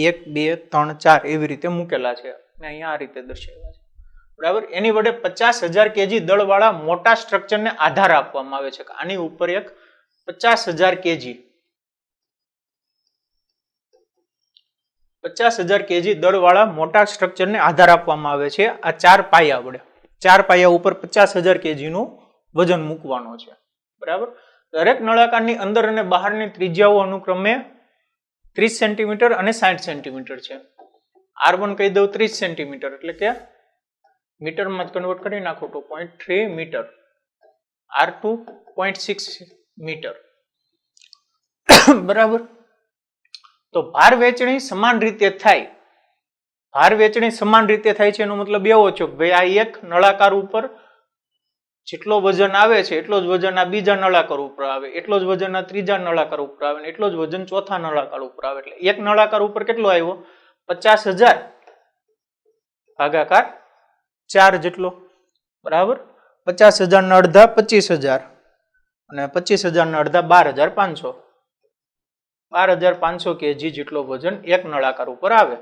1 2 3 4 એવી રીતે મૂકેલા છે અને અહીંયા આ રીતે દર્શાવ્યા છે બરાબર એની વડે 50,000 kg દળ વાળા મોટા સ્ટ્રક્ચરને આધાર આપવામાં આવે છે આની ઉપર એક 50,000 kg 50,000 kg દળ વાળા મોટા સ્ટ્રક્ચરને આધાર આપવામાં આવે છે આ 4 પાયા વડે 4 પાયા ઉપર 50,000 kg નું વજન મૂકવાનો છે બરાબર દરેક નળાકારની અંદર અને બહારની ત્રિજ્યાઓ અનુક્રમે 30 સેન્ટીમીટર અને 60 સેન્ટીમીટર છે R1 કહી દઉં 30 સેન્ટીમીટર એટલે કે મીટરમાં કન્વર્ટ કરી નાખો તો 0.3 મીટર R2 0.6 મીટર બરાબર તો ભાર વેચણી સમાન રીતે થાય છે એનો મતલબ એવો છે કે ભાઈ આ એક નળાકાર ઉપર જેટલો વજન આવે છે એટલો જ વજન આ બીજા નળાકાર ઉપર આવે એટલો જ વજન આ ત્રીજા નળાકાર ઉપર આવે ને એટલો જ વજન ચોથા નળાકાર ઉપર આવે એટલે એક નળાકાર ઉપર કેટલો આવ્યો 50,000 ભાગાકાર 4 જેટલો બરાબર 50,000 ના અડધા 25,000 અને 25,000 ના અડધા 12,500 12,500 kg જેટલો વજન એક નળાકાર ઉપર આવે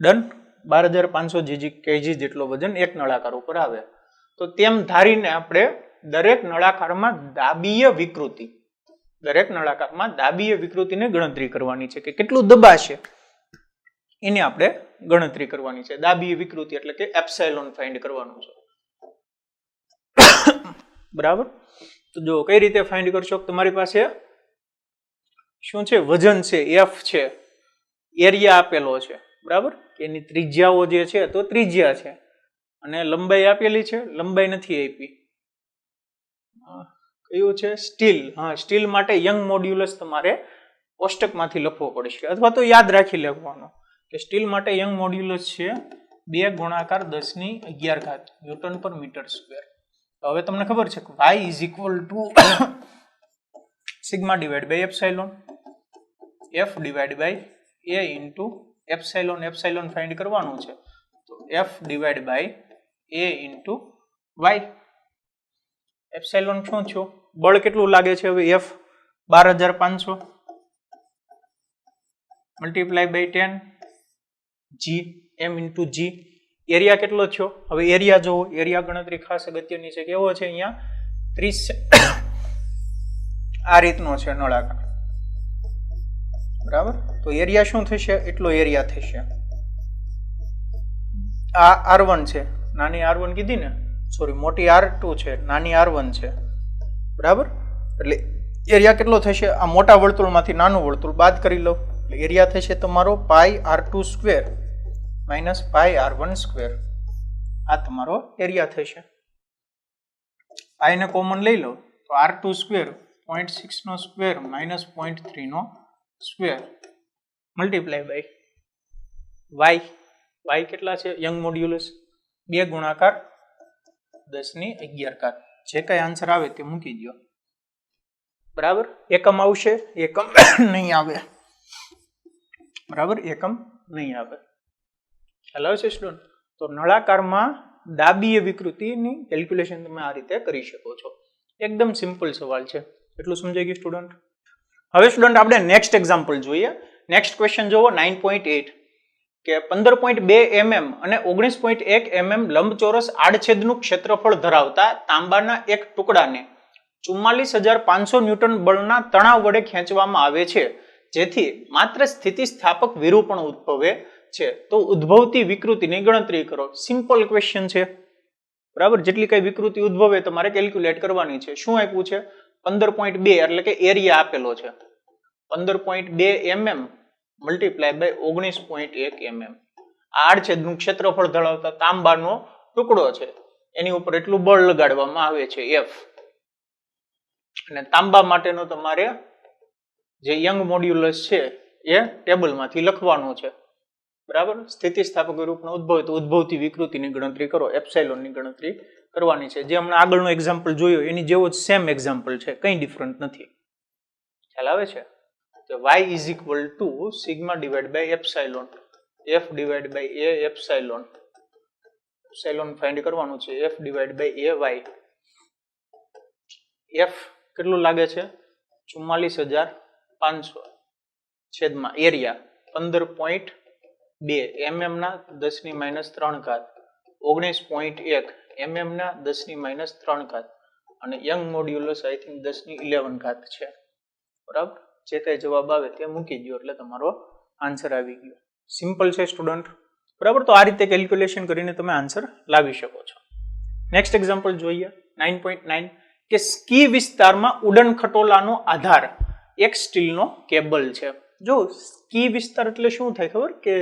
ડન 12,500 kg જેટલો વજન એક નળાકાર ઉપર આવે તો તેમ ધારીને આપણે દરેક નળાકારમાં દાબીય વિકૃતિની ગણતરી કરવાની છે કે કેટલું દબાશે એની આપણે ગણતરી કરવાની છે દાબીય વિકૃતિ એટલે કે એપ્સાઇલોન ફાઇન્ડ કરવાનું છે બરાબર તો જો કઈ રીતે ફાઇન્ડ કરશો તમારી પાસે શું છે વજન છે F છે એરિયા આપેલો છે બરાબર એની ત્રિજ્યાઓ જે છે તો ત્રિજ્યા છે અને લંબાઈ આપેલી છે લંબાઈ નથી આપી કયું છે સ્ટીલ માટે યંગ મોડ્યુલસ તમારે કોષ્ટકમાંથી લખવો પડશે અથવા તો યાદ રાખી લેવાનો કે સ્ટીલ માટે યંગ મોડ્યુલસ છે 2 ગુણાકાર 10 ની 11 ઘાત ન્યૂટન પર મીટર સ્ક્વેર હવે તમને ખબર છે કે y is equal to sigma divide by epsilon F divide by a into epsilon epsilon find કરવાનું છે તો f divide by a into y. Epsilon શું છો બળ કેટલું લાગે છે હવે f 12500 multiply by 10 g m into g. Area કેટલો થયો હવે એરિયા જોવો એરિયા ગણતરી ખાસ અગત્યની છે કેવો છે અહીંયા 30 આ રીતનો છે નળાકાર બરાબર. તો એરિયા શું થશે એટલો એરિયા થશે. આ r1 છે નાની r1 કીધી ને સોરી મોટી r2 છે નાની r1 છે બરાબર. એટલે એરિયા કેટલો થશે આ મોટા વર્તુળમાંથી નાનું વર્તુળ બાદ કરી લો એટલે એરિયા થશે તમારો પાઈ r2 square minus pi r1 square. આ તમારો એરિયા થશે. પાઈ ને કોમન લઈ લો તો r2 સ્ક્વેર 0.6 નો સ્ક્વેર માઇનસ 0.3 નો સ્ક્વેર મલ્ટીપ્લાય બાય y કેટલા છે યંગ મોડ્યુલસ 2 ગુણાકાર 10^11 જે કઈ આન્સર આવે તે મૂકી દો બરાબર. એકમ આવશે એકમ નહીં આવે બરાબર એકમ નહીં આવે. ખ્યાલ આવે છે સ્ટુડન્ટ. તો નળાકારમાં દાબીય વિકૃતિની કેલ્ક્યુલેશન તમે આ રીતે કરી શકો છો. એકદમ સિમ્પલ સવાલ છે. એટલું સમજાઈ ગયું સ્ટુડન્ટ. હવે સ્ટુડન્ટ આપણે નેક્સ્ટ એક્ઝામ્પલ જોઈએ. નેક્સ્ટ ક્વેશ્ચન જોવો 9.8 કે 15.2 mm અને 19.1 mm લંબચોરસ આડછેદનું ક્ષેત્રફળ ધરાવતા તાંબાના એક ટુકડાને 44500 ન્યૂટન બળના તણાવ વડે ખેંચવામાં આવે છે જેથી માત્ર સ્થિતિસ્થાપક વિરૂપણ ઉદ્ભવે છે તો ઉદ્ભવતી વિકૃતિની ગણતરી કરો. સિમ્પલ ક્વેશ્ચન છે બરાબર. જેટલી કઈ વિકૃતિ ઉદ્ભવે તમારે કેલ્ક્યુલેટ કરવાની છે. શું આપ્યું છે 15.2 એટલે કે એરિયા આપેલો છે 15.2 mm મલ્ટીપ્લાય બાય 19.1 mm. આડછેદનું ક્ષેત્રફળ ધરાવતા તાંબાનો ટુકડો છે એની ઉપર એટલું બળ લગાડવામાં આવે છે F. અને તાંબા માટેનો તમારે જે યંગ મોડ્યુલસ છે એ ટેબલમાંથી લખવાનું છે બરાબર. સ્થિતિસ્થાપક રૂપનો ઉદ્ભવ તો ઉદ્ભવતી વિકૃતિની ગણતરી કરો એપ્સાઇલોનની ગણતરી કરવાની છે. જે હમણાં આગળનો એક્ઝામ્પલ જોયો એની જેવો જ સેમ એક્ઝામ્પલ છે કંઈ ડિફરન્ટ નથી. ખ્યાલ આવે છે. તો y is equal to sigma divide by epsilon f divide by a epsilon epsilon find કરવાનું છે f divide by ay. f કેટલું લાગે છે 44500 છેદમાં એરિયા 15.2 mm ના 10^-3 19.1 mm ના 10^-3 અને યંગ મોડ્યુલસ આઈ થિંક 10^11 છે બરાબર. જે કઈ જવાબ આવે તે મૂકી દો એટલે તમારો આન્સર આવી ગયો. સિમ્પલ છે સ્ટુડન્ટ બરાબર. તો આ રીતે કેલ્ક્યુલેશન કરીને તમે આન્સર લાવી શકો છો. નેક્સ્ટ એક્ઝામ્પલ જોઈએ 9.9 કે સ્કી વિસ્તારમાં ઉડન ખટોલાનો આધાર એક સ્ટીલનો કેબલ છે. જો સ્કી વિસ્તાર એટલે શું થાય ખબર કે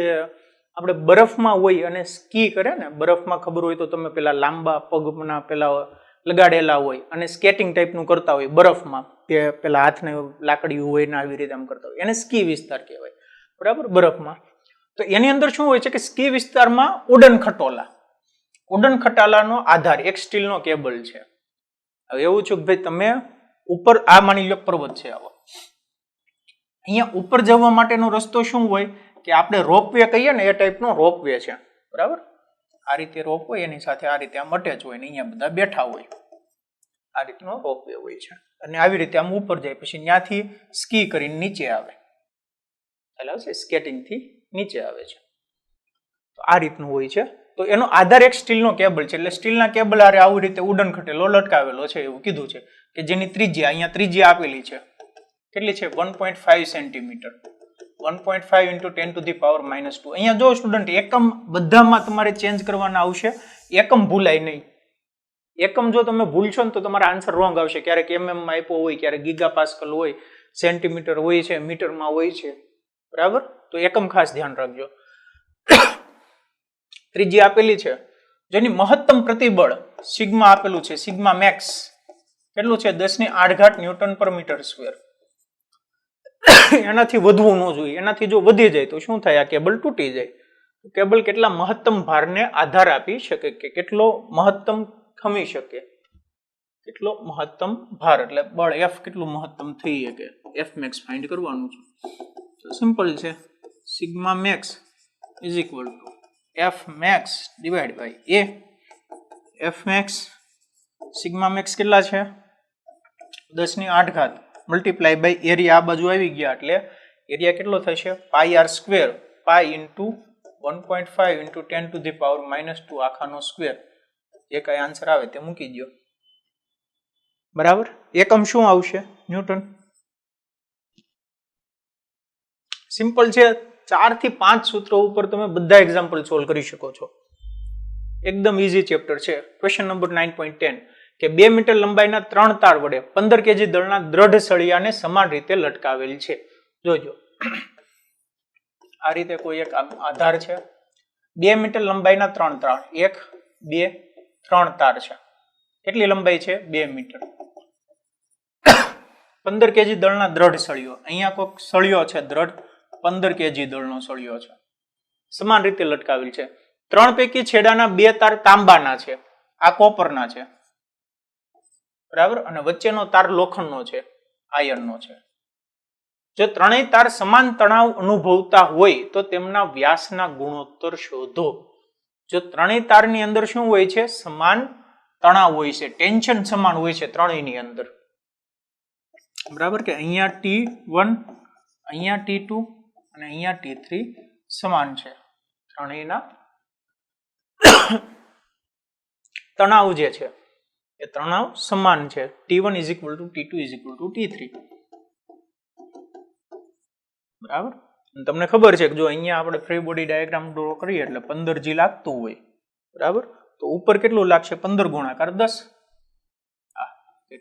આપણે બરફમાં હોય અને સ્કી કરે ને બરફમાં ખબર હોય તો તમે પેલા લાંબા પગના પેલા લગાડેલા હોય અને સ્કેટિંગ ટાઈપનું કરતા હોય બરફમાં કે પેલા હાથને લાકડીયું હોય ને આવી રીતે આમ કરતા હોય એને સ્કી વિસ્તાર કહેવાય બરાબર બરફમાં. તો એની અંદર શું હોય છે કે સ્કી વિસ્તારમાં ઉડન ખટાલાનો આધાર એક સ્ટીલનો કેબલ છે. હવે એવું છે કે ભાઈ તમે ઉપર આ માની લો પર્વત છે આવો અહીંયા ઉપર જવા માટેનો રસ્તો શું હોય કે આપણે રોપવે કહીએ ને એ ટાઈપનો રોપવે છે બરાબર. આ રીતે રોપ હોય એની સાથે આ રીતે આમ અટેચ હોય ને અહીંયા બધા બેઠા હોય આ રીતનો રોપવે હોય છે અને આવી રીતે આમ ઉપર જાય પછી ત્યાંથી સ્કી કરીને નીચે આવે એટલે છે સ્કેટિંગ થી નીચે આવે છે. તો આ રીતનું હોય છે. તો એનો આધાર એક સ્ટીલનો કેબલ છે એટલે સ્ટીલના કેબલ આરે આવી રીતે ઉડન ખટેલો લટકાવેલો છે એવું કીધું છે કે જેની ત્રિજ્યા અહીંયા ત્રિજ્યા આપેલી છે કેટલી છે 1.5 centimetre 1.5 into 10 to the power minus 2. અહીંયા જો સ્ટુડન્ટ એકમ બધામાં તમારે ચેન્જ કરવાના આવશે એકમ ભૂલાય નહીં. એકમ જો તમે ભૂલશો ને તો તમારા આન્સર રોંગ આવશે. ક્યારેક mm માં આપ્યો હોય ક્યારેક ગીગા પાસ્કલ હોય સેન્ટીમીટર હોય છે મીટરમાં હોય છે બરાબર. તો એકમ ખાસ ધ્યાન રાખજો. ત્રિજ્યા આપેલી છે જેની મહત્તમ પ્રતિબળ સિગ્મા આપેલું છે સિગ્મા મેક્સ કેટલું છે 10^8 ન્યૂટન પર મીટર સ્ક્વેર. એનાથી વધવું ન જોઈએ. એનાથી જો વધી જાય તો શું થાય આ કેબલ તૂટી જાય. કેબલ કેટલા મહત્તમ ભારને આધાર આપી શકે કે કેટલો મહત્તમ ખમી શકે કેટલો મહત્તમ ભાર એટલે બળ F કેટલું મહત્તમ થઈ શકે F મેક્સ ફાઇન્ડ કરવાનું છે. સિમ્પલ છે sigma max is equal to F max divide by A. F max sigma max કેટલા છે 10⁸ મલ્ટીપ્લાય બાય એરિયા આ બાજુ આવી ગયા એટલે એરિયા કેટલો થશે pi R square pi into 1.5 into 10⁻⁻² આખાનો સ્ક્વેર. જે કઈ આન્સર આવે તે મૂકી દો. બરાબર. એકમ શું આવશે ન્યૂટન. સિમ્પલ છે. 4 થી 5 સૂત્રો ઉપર તમે બધા એક્ઝામ્પલ સોલ્વ કરી શકો છો. એકદમ ઈઝી ચેપ્ટર છે. ક્વેશ્ચન નંબર 9.10 કે 2 મીટર લંબાઈના 3 તાર વડે 15 kg દળના દ્રઢ સળિયાને સમાન રીતે લટકાવેલ છે. જોજો આ રીતે કોઈ એક આધાર છે. 2 મીટર લંબાઈના 3 તાર 1 2 3 તાર છે. કેટલી લંબાઈ છે 2 મીટર. 15 kg દળના દ્રઢ સળિયો. અહીંયા કોઈક સળિયો છે દ્રઢ 15 kg દળનો સળિયો છે. સમાન રીતે લટકાવેલ છે. 3 પૈકી છેડાના 2 તાર તાંબાના છે. આ કોપરના છે. બરાબર. અને વચ્ચેનો તાર લોખંડનો છે આયર્નનો છે. જો ત્રણેય તાર સમાન તણાવ અનુભવતા હોય તો તેમના વ્યાસના ગુણોત્તર શોધો. જો ત્રણેય તારની અંદર શું હોય છે સમાન તણાવ હોય છે ટેન્શન સમાન હોય છે ત્રણેયની અંદર. બરાબર કે અહીંયા T1 અહીંયા T2 અને અહીંયા T3 સમાન છે. ત્રણેયના તણાવ જે છે એ તણાવ સમાન છે. T1 = T2 = T3. બરાબર. તમને ખબર છે કે જો અહીંયા આપણે ફ્રી બોડી ડાયાગ્રામ ડ્રો કરીએ એટલે 15 G લાગતું હોય. બરાબર. તો ઉપર કેટલું લાગશે 15 ગુણાકાર 10.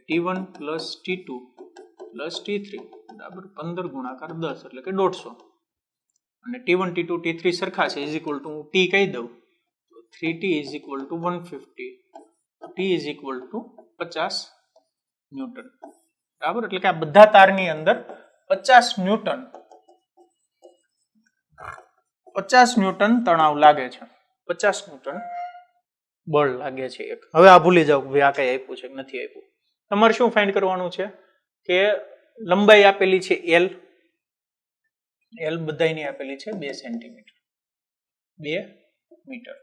T1 + T2 + T3 બરાબર 15 ગુણાકાર 10 એટલે કે 150. અને T1 T2 T3 સરખા છે T કહી દઉં તો 3T = 150 T = 50 ન્યૂટન. બરાબર. એટલે કે આ બધા તારની અંદર 50 ન્યૂટન તણાવ લાગે છે. 50 ન્યૂટન બળ લાગે છે એક. હવે આ ભૂલી જાવ ભાઈ આ કઈ આપ્યું છે કે નથી આપ્યું. તમારે શું ફાઇન્ડ કરવાનું છે કે લંબાઈ આપેલી છે L બધાયની આપેલી છે 2 સેન્ટીમીટર 2 મીટર.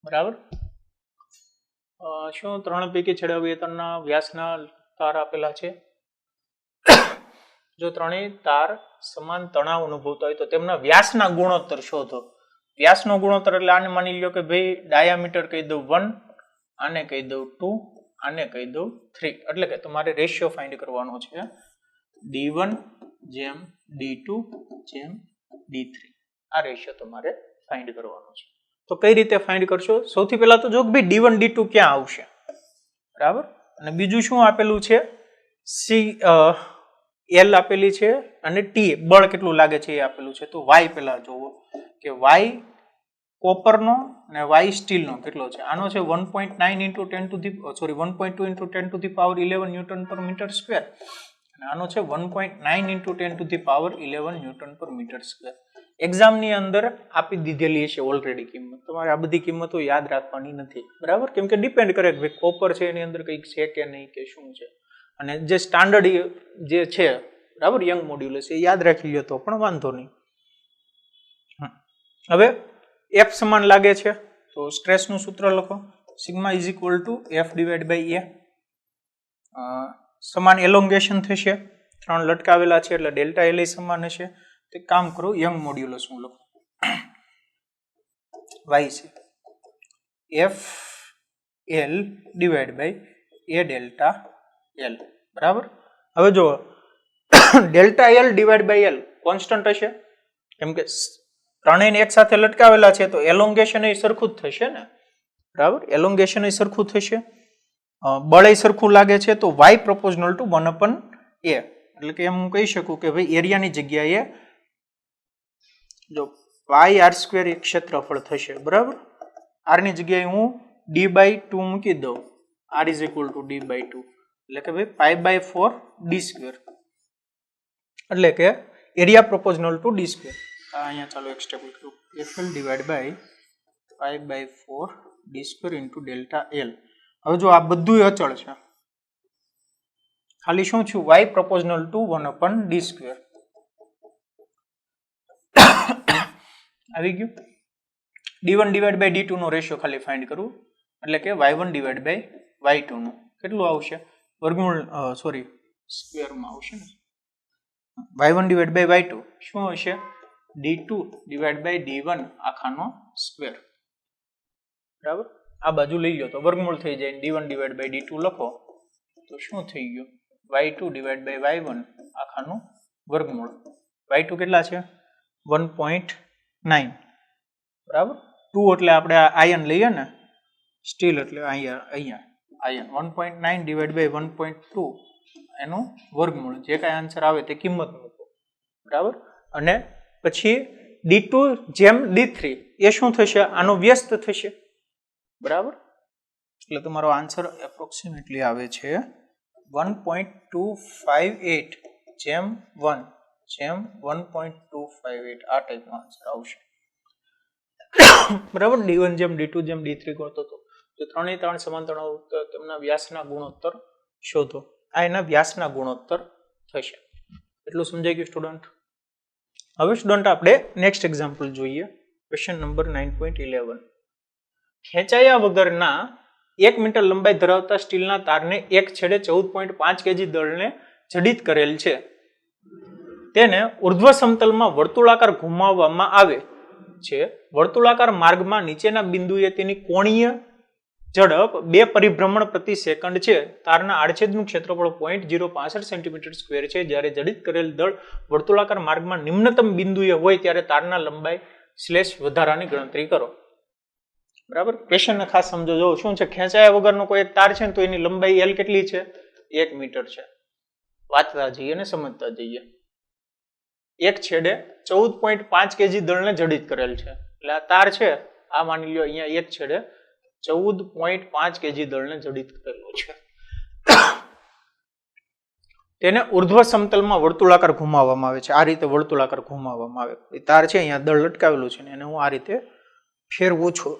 બરાબર. શું 3 પૈકી છેડા વેતનના વ્યાસના તાર આપેલા છે. જો ત્રણેય તાર સમાન તણાવ અનુભવતા હોય તો તેમના વ્યાસના ગુણોત્તર શોધો. વ્યાસનો ગુણોત્તર એટલે આને માની લ્યો કે ભાઈ ડાયામીટર કહી દઉં 1 આને કહી દઉં 2 આને કહી દઉં 3 એટલે કે તમારે રેશિયો ફાઇન્ડ કરવાનો છે D1 જેમ D2 જેમ D3. આ રેશિયો તમારે ફાઇન્ડ કરવાનો છે. તો કઈ રીતે ફાઇન્ડ કરશો. સૌથી પહેલા તો જો કે ભાઈ D1 D2 ક્યાં આવશે. બરાબર. અને બીજું શું આપેલું છે L આપેલી છે અને T બળ કેટલું લાગે છે એ આપેલું છે. તો Y પેલા જોવો કે Y કોપરનો અને Y સ્ટીલનો કેટલો છે. આનો છે 1.9 × 1.2 × 10⁻11 ન્યૂટન પર મીટર સ્ક્વેર અને આનો છે 1.9 × 10⁻11 ન્યૂટન પર મીટર સ્ક્વેર. એક્ઝામની અંદર આપી દીધેલી છે ઓલરેડી કિંમત. તમારે આ બધી કિંમતો યાદ રાખવાની નથી. બરાબર. કેમ કે ડિપેન્ડ કરે કે ભાઈ કોપર છે એની અંદર કંઈક છે કે નહીં કે શું છે. અને જે સ્ટાન્ડર્ડ જે છે બરાબર યંગ મોડ્યુલસ એ યાદ રાખી લો તો પણ વાંધો નહીં. હવે F સમાન લાગે છે તો સ્ટ્રેસનું સૂત્ર લખો સિગ્મા = F/A. સમાન એલોંગેશન થશે 3 લટકાવેલા છે એટલે ડેલ્ટા L સમાન હશે. તો કામ કરો યંગ મોડ્યુલસ હું લખું Y છે FL/A∆L. બરાબર. હવે જો ∆L/L કોન્સ્ટન્ટ હશે કેમ કે ત્રણેયને એક સાથે લટકાવેલા છે તો એલોંગેશન એ સરખું જ થશે ને. બરાબર. એલોંગેશન એ સરખું થશે. બળ એ સરખું લાગે છે તો Y = 1/A. એટલે કે એમ હું કહી શકું કે ભાઈ એરિયાની જગ્યાએ જો πr² એક ક્ષેત્રફળ થશે. બરાબર. r ની જગ્યાએ હું d/2 મૂકી દઉં. r = d/2 એટલે કે ભાઈ π/4d². એટલે કે એરિયા પ્રોપોર્શનલ ટુ d². અહીંયા ચાલો એક સ્ટેપ લખું FL/π/4d² × ∆L. હવે જો આ બધું અચળ છે ખાલી શું થયું Y = 1/d². આવી ગયું. d1 ડિવાઇડ બાય d2 નો રેશિયો ખાલી ફાઇન્ડ કરવું, એટલે કે y1 ડિવાઇડ બાય y2 નું કેટલું આવશે? વર્ગમૂળ સ્ક્વેરમાં આવશે ને. y1 ડિવાઇડ બાય y2 શું હશે? d2 divide by d1 આખાનો square. બરાબર, આ બાજુ લઈ લો તો વર્ગમૂળ થઈ જાય. d1 ડિવાઇડ બાય d2 લખો તો શું થઈ ગયું? y2 ડિવાઇડ બાય y1 આખાનું વર્ગમૂળ. y2 કેટલા છે? 1.9. બરાબર, 2 એટલે આપણે આયન લઈએ ને, સ્ટીલ એટલે અહીંયા આયન 1.9 ડિવાઇડ બાય 1.2 એનું વર્ગમૂળ. જે કાંઈ આન્સર આવે તે કિંમત મૂકો. બરાબર, અને પછી d2 જેમ d3 એ શું થશે? આનો વ્યસ્ત થશે. બરાબર, એટલે તમારો આન્સર એપ્રોક્સિમેટલી આવે છે 1.258 જેમ 1 જેમ 1.258. આ ટાઈપનો આન્સર આવશે. બરાબર, d1 જેમ d2 જેમ d3 કરતો હતો. જો ત્રણેય ત્રણ સમાંતર તેમના વ્યાસના ગુણોત્તર શોધો. આ એના વ્યાસના ગુણોત્તર થશે. એટલું સમજાઈ ગયું સ્ટુડન્ટ? હવે સ્ટુડન્ટ આપણે નેક્સ્ટ એક્ઝામ્પલ જોઈએ. Question number 9.11. ખેંચાયા વગરના 1 મીટર લંબાઈ ધરાવતા સ્ટીલના તારને એક છેડે 14.5 kg દળને જડિત કરેલ છે. તેને ઉર્ધ્વ સમતલમાં વર્તુળાકાર ઘુમાવવામાં આવે છે. વર્તુળાકાર માર્ગમાં નીચેના બિંદુએ તેની કોણીય ઝડપ 2 પરિભ્રમણ પ્રતિ સેકન્ડ છે. તારના આડછેદનું ક્ષેત્રફળ 0.065 સેન્ટીમીટર સ્ક્વેર છે. જ્યારે જડિત કરેલ દળ વર્તુળાકાર માર્ગમાં નિમ્નતમ બિંદુએ હોય ત્યારે તારના લંબાઈ / વધારાની ગણતરી કરો. બરાબર, ક્વેશ્ચનને ખાસ સમજો. જો શું છે? ખેંચાયા વગરનો કોઈ એક તાર છે ને તો એની લંબાઈ L કેટલી છે? 1 મીટર છે. વાંચતા જઈએ ને સમજતા જઈએ. એક છેડે 14.5 kg દળને જડિત કરેલ છે. એટલે આ તાર છે, આ માની લ્યો અહીંયા એક છેડે 14.5 kg દળને જડિત કરેલો છે. તેને ઉર્ધ્વ સમતલમાં વર્તુળાકાર ઘુમાવવામાં આવે છે. આ રીતે વર્તુળાકાર ઘુમાવવામાં આવે. એ તાર છે, અહીંયા દળ લટકાવેલું છે ને એને હું આ રીતે ફેરવું છું.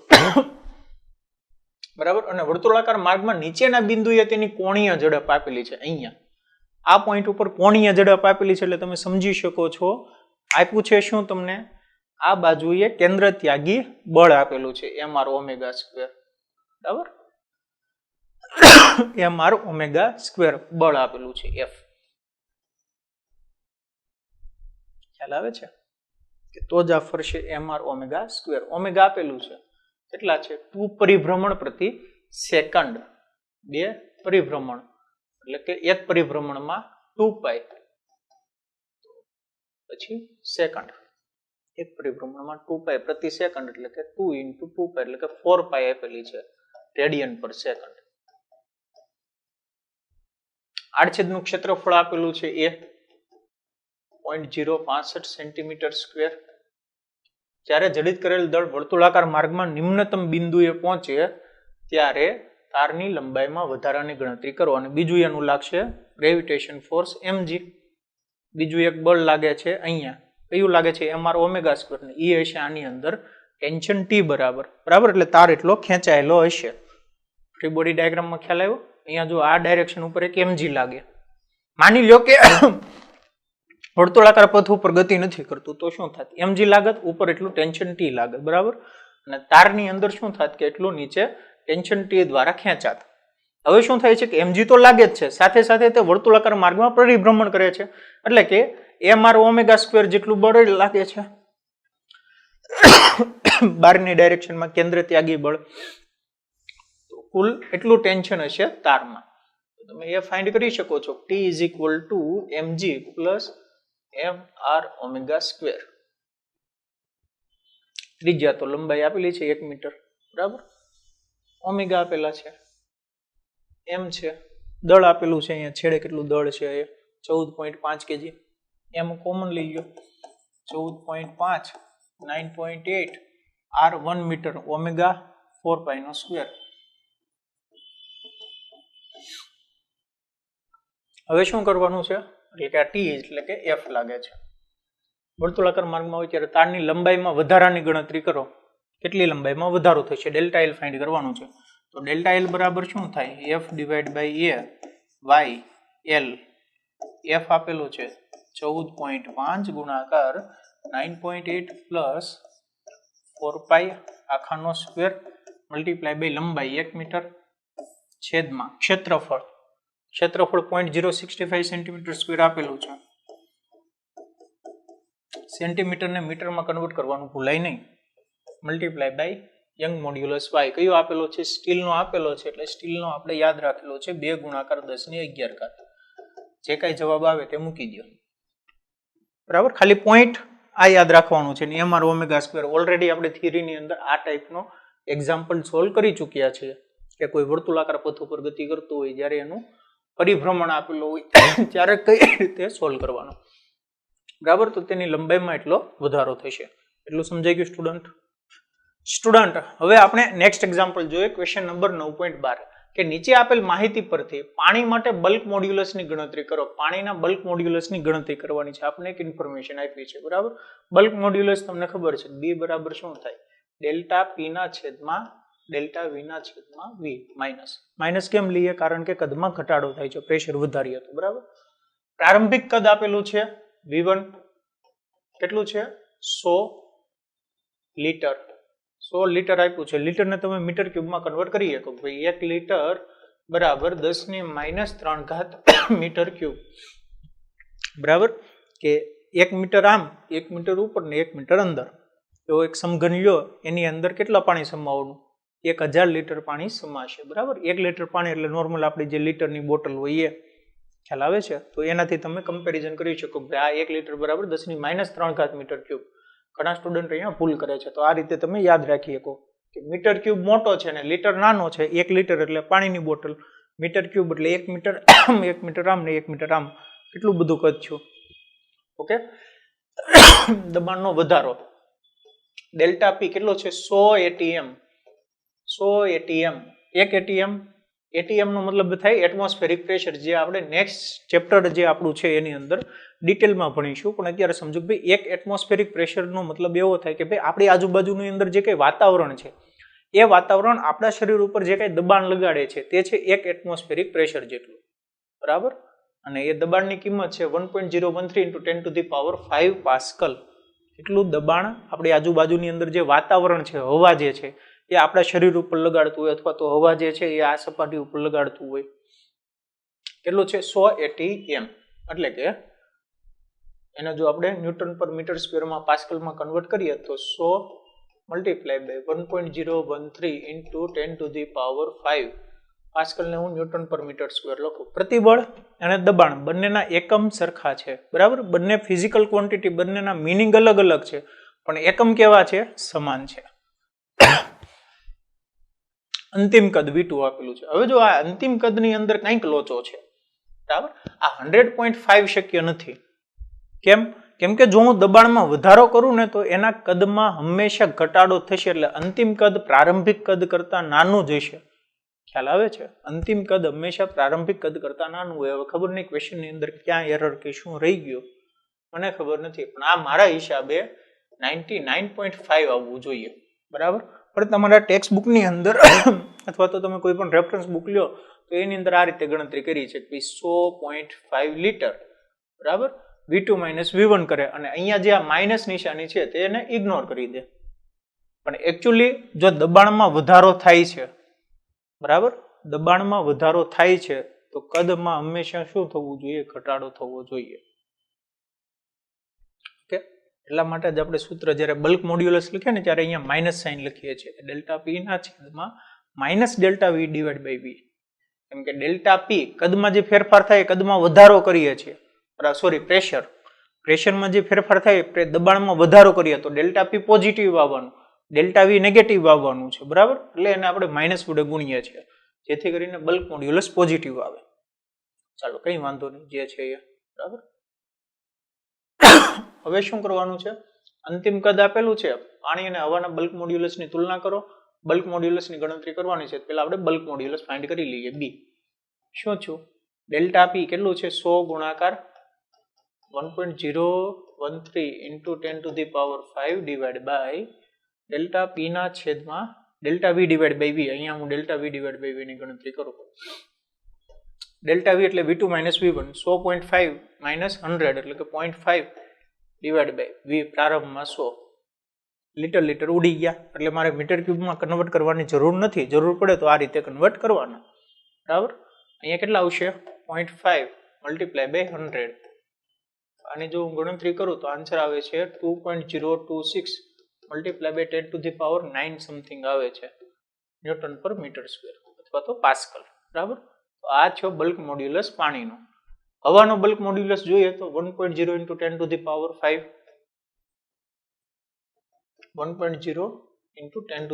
બરાબર, અને વર્તુળાકાર માર્ગમાં નીચેના બિંદુએ તેની કોણીય ઝડપ આપેલી છે. અહીંયા આ પોઈન્ટ ઉપર કોણીય ઝડપ આપેલી છે એટલે તમે સમજી શકો છો. આપ્યું છે શું તમને? આ બાજુએ કેન્દ્ર ત્યાગી બળ આપેલું છે mr ઓમેગા સ્ક્વેર. બરાબર, mr ઓમેગા સ્ક્વેર બળ આપેલું છે F. ખ્યાલ આવે છે કે તો જ આ ફરશે mr ઓમેગા સ્ક્વેર. ઓમેગા આપેલું છે કેટલા છે? 2 પરિભ્રમણ પ્રતિ સેકન્ડ. 2 પરિભ્રમણ એટલે કે એક પરિભ્રમણમાં 2π પછી સેકન્ડ. એક પરિભ્રમણમાં 2π પ્રતિ સેકન્ડ એટલે કે 2 × 2π એટલે કે 4π આપેલી છે રેડિયન પર સેકન્ડ. આડછેદનું ક્ષેત્રફળ આપેલું છે એ 0.065 સેન્ટીમીટર સ્ક્વેર. જ્યારે જડિત કરેલ દળ વર્તુળાકાર માર્ગમાં નિમ્નતમ બિંદુએ પહોંચે ત્યારે તારની લંબાઈમાં વધારાની ગણતરી કરો. અને બીજું એનું લાગશે ગ્રેવિટેશન ફોર્સ mg. બીજું એક બળ લાગે છે અહીંયા. કયું લાગે છે? mr omega square. ને એ હશે આની અંદર ટેન્શન T બરાબર. બરાબર, એટલે તાર એટલો ખેંચાયેલો હશે. ફ્રી બોડી ડાયાગ્રામમાં ખ્યાલ આવ્યો? અહીંયા જો આ ડાયરેક્શન ઉપર એક mg લાગે. માની લ્યો કે વર્તુળાકાર પથ ઉપર ગતિ નથી કરતું તો શું થાત? mg લાગત, ઉપર એટલું ટેન્શન T લાગત. બરાબર, અને તારની અંદર શું થાત કે એટલું નીચે ટેન્શન T દ્વારા ખેંચાત. હવે શું થાય છે કે mg તો લાગે જ છે, સાથે સાથે તે વર્તુળાકાર માર્ગમાં પરિભ્રમણ કરે છે. એટલે કે mr ઓમેગા સ્ક્વેર જેટલું બળ લાગે છે. બહારની ડાયરેક્શનમાં કેન્દ્ર ત્યાગી બળ. કુલ એટલું ટેન્શન હશે તારમાં. તમે એ ફાઇન્ડ કરી શકો છો. T = mg + mr omega square. ત્રિજ્યા તો લંબાઈ આપેલી છે 1 મીટર. બરાબર, ઓમેગા આપેલા છે, m છે, દળ આપેલું છે અહીંયા છેડે કેટલું દળ છે એ 14.5 kg. m કોમન લઈ ગયો 14.5 9.8 r 1 મીટર ઓમેગા 4π નો સ્ક્વેર. હવે શું કરવાનું છે? એટલે કે આ T એટલે કે F લાગે છે. વર્તુળાકાર માર્ગમાં હોય ત્યારે તારની લંબાઈમાં વધારાની ગણતરી કરો. કેટલી લંબાઈમાં વધારો થશે? ડેલ્ટા L ફાઇન્ડ કરવાનું છે. તો ડેલ્ટા L બરાબર શું થાય? F / A y L. F આપેલો છે 14.5 ગુણાકાર 9.8 પ્લસ 4 પાઈ આખાનો સ્ક્વેર મલ્ટીપ્લાય બાય લંબાઈ 1 મીટર છેદમાં ક્ષેત્રફળ 0.065 સેન્ટીમીટર સ્ક્વેર આપેલું છે. સેન્ટીમીટર ને મીટરમાં કન્વર્ટ કરવાનું ભૂલાય નહીં. Multiply by Young modulus y કયો આપેલો છે? સ્ટીલનો આપેલો છે, એટલે સ્ટીલનો આપણે યાદ રાખેલો છે 2 ગુણાકાર 10^11. જે કાંઈ જવાબ આવે તે મૂકી દો. બરાબર, ખાલી પોઈન્ટ આ યાદ રાખવાનું છે. MR ઓમેગા સ્ક્વેર ઓલરેડી આપણે થિયરીની અંદર આ ટાઈપનો એક્ઝામ્પલ સોલ્વ કરી ચૂક્યા છીએ કે કોઈ વર્તુળાકાર પથ ઉપર ગતિ કરતું હોય જ્યારે એનું પરિભ્રમણ આપેલું હોય ત્યારે કઈ રીતે સોલ્વ કરવાનો. બરાબર, તો તેની લંબાઈમાં એટલો વધારો થશે. એટલું સમજાઈ ગયું સ્ટુડન્ટ? હવે આપણે નેક્સ્ટ એક્ઝામ્પલ જોઈએ. ક્વેશ્ચન નંબર 9.12 કે નીચે આપેલ માહિતી પરથી પાણી માટે બલ્ક મોડ્યુલસની ગણતરી કરો. પાણીના બલ્ક મોડ્યુલસની ગણતરી કરવાની છે. આપણે એક ઇન્ફોર્મેશન આપી છે. બરાબર, બલ્ક મોડ્યુલસ તમને ખબર છે B બરાબર શું થાય? ડેલ્ટા P ના છેદમાં ડેલ્ટા V ના છેદમાં V માઇનસ કેમ લઈએ? કારણ કે કદમાં ઘટાડો થાય છે, પ્રેશર વધારીએ તો. બરાબર, પ્રારંભિક કદ આપેલું છે V1 કેટલું છે? 100 લીટર. 100 લીટર આપ્યું છે. લીટરને તમે મીટર ક્યુબમાં કન્વર્ટ કરી શકો. ભાઈ 1 લીટર બરાબર 10⁻³ મીટર ક્યુબ. બરાબર, કે 1 મીટર આમ, 1 મીટર ઉપર ને 1 મીટર અંદર. તો એક સમઘન લ્યો, એની અંદર કેટલા પાણી સમાવવાનું? 1000 લીટર પાણી સમાશે. બરાબર, 1 લીટર પાણી એટલે નોર્મલ આપણી જે લીટરની બોટલ હોય એ. ખ્યાલ આવે છે? તો એનાથી તમે કમ્પેરિઝન કરી શકો કે આ 1 લીટર બરાબર 10⁻³ મીટર ક્યુબ. ઘણા સ્ટુડન્ટ અહીંયા ભૂલ કરે છે. તો આ રીતે તમે યાદ રાખી શકો કે મીટર ક્યુબ મોટો છે ને લીટર નાનો છે. 1 લીટર એટલે પાણીની બોટલ, મીટર ક્યુબ એટલે 1 મીટર 1 મીટર આમ ને 1 મીટર આમ. કેટલું બધું કદ છું. ઓકે, દબાણનો વધારો ડેલ્ટા P કેટલો છે? 100 ATM. 100 ATM. 1 ATM, ATM નો મતલબ થાય એટમોસ્ફેરિક પ્રેશર, જે આપણે નેક્સ્ટ ચેપ્ટર જે આપણું છે એની અંદર ડિટેલમાં ભણીશું. પણ અત્યારે સમજો કે ભાઈ એક એટમોસ્ફેરિક પ્રેશરનો મતલબ એવો થાય કે ભાઈ આપણી આજુબાજુની અંદર જે કંઈ વાતાવરણ છે એ વાતાવરણ આપણા શરીર ઉપર જે કંઈ દબાણ લગાડે છે તે છે 1 એટમોસ્ફેરિક પ્રેશર જેટલું. બરાબર, અને એ દબાણની કિંમત છે 1.013 × 10⁵ પાસ્કલ. એટલું દબાણ આપણી આજુબાજુની અંદર જે વાતાવરણ છે, હવા જે છે એ આપણા શરીર ઉપર લગાડતું હોય, અથવા તો હવા જે છે એ આ સપાટી ઉપર લગાડતું હોય. કેટલું છે? 100 ATM. એટલે કે એને જો આપણે ન્યૂટન પર મીટર સ્ક્વેરમાં પાસ્કલમાં કન્વર્ટ કરીએ તો 100 × 1.013 × 10⁵ પાસ્કલને હું ન્યૂટન પર મીટર સ્ક્વેર લખું. પ્રતિબળ અને દબાણ બંનેના એકમ સરખા છે. બરાબર, બંને ફિઝિકલ ક્વોન્ટિટી, બંનેના મિનિંગ અલગ અલગ છે, પણ એકમ કેવા છે? સમાન છે. અંતિમ કદ V2 આપેલું છે. હવે જો આ અંતિમ કદની અંદર કંઈક લોચો છે. બરાબર, આ 100.5 શક્ય નથી. કેમ કે જો હું દબાણમાં વધારો કરું ને તો એના કદમાં હંમેશા ઘટાડો થશે. એટલે અંતિમ કદ પ્રારંભિક કદ કરતા નાનું જ હશે. ખ્યાલ આવે છે? અંતિમ કદ હંમેશા પ્રારંભિક કદ કરતા નાનું હોય. હવે ખબર નહીં ક્વેશ્ચનની અંદર ક્યાં એરર કે શું રહી ગયો, મને ખબર નથી, પણ આ મારા હિસાબે 99.5 આવવું જોઈએ. બરાબર, પણ તમારા ટેક્સ્ટ બુકની અંદર અથવા તો તમે કોઈ પણ રેફરન્સ બુક લ્યો તો એની અંદર આ રીતે ગણતરી કરી છે કે 100.5 લીટર બરાબર V2 - V1 કરે, અને અહીંયા જે આ માઇનસ નિશાની છે તેને ઇગ્નોર કરી દે. પણ એકચ્યુઅલી જો દબાણમાં વધારો થાય છે, બરાબર, દબાણમાં વધારો થાય છે તો કદમાં હંમેશા શું થવું જોઈએ? ઘટાડો થવો જોઈએ. ઓકે, એટલા માટે જ આપણે સૂત્ર જ્યારે બલ્ક મોડ્યુલસ લખીએ ને ત્યારે અહીંયા માઇનસ સાઇન લખીએ છીએ. ડેલ્ટા P ના છેદમાં minus delta V divide by V. કેમ કે ડેલ્ટા P કદમાં જે ફેરફાર થાય કદમાં વધારો કરીએ છીએ. પ્રેશરમાં જે ફેરફાર થાય દબાણમાં વધારો કરીએ તો ડેલ્ટા P પોઝિટિવ આવવાનું, ડેલ્ટા V નેગેટિવ આવવાનું છે. બરાબર, એટલે એને આપણે માઇનસ વડે ગુણીએ છીએ જેથી કરીને બલ્ક મોડ્યુલસ પોઝિટિવ આવે. ચાલો, કઈ વાંધો નહીં, જે છે એ. બરાબર, હવે શું કરવાનું છે? અંતિમ કદ આપેલું છે, પાણી અને હવાના બલ્ક મોડ્યુલસની તુલના કરો. બલ્ક મોડ્યુલસની ગણતરી કરવાની છે. પેલા આપણે બલ્ક મોડ્યુલસ ફાઇન્ડ કરી લઈએ. B શું છું? ડેલ્ટા P કેટલું છે? 100 ગુણાકાર 1.013 × 10⁵ ડિવાઇડ બાય ડેલ્ટા P ના છેદમાં delta V divide by V. અહીંયા હું delta V divide by V ની ગણતરી કરું. ડેલ્ટા V એટલે V2 - V1. 100.5 - 100 એટલે કે 0.5 ડિવાઇડ બાય V પ્રારંભમાં 100. લીટર ઉડી ગયા, એટલે મારે મીટર ક્યુબમાં કન્વર્ટ કરવાની જરૂર નથી. જરૂર પડે તો આ રીતે કન્વર્ટ કરવાના. બરાબર. અહીંયા કેટલા આવશે? 0.5 × 100. અને જો હું ગણતરી કરું તો આન્સર આવે છે 2.026 × 10⁹ સમથિંગ આવે છે ન્યૂટન પર મીટર સ્ક્વેર અથવા તો પાસ્કલ. બરાબર. તો આ છે બલ્ક મોડ્યુલસ પાણીનો. હવાનો બલ્ક મોડ્યુલસ જોઈએ તો 1.0 × 10⁵ 1.0 × 10⁵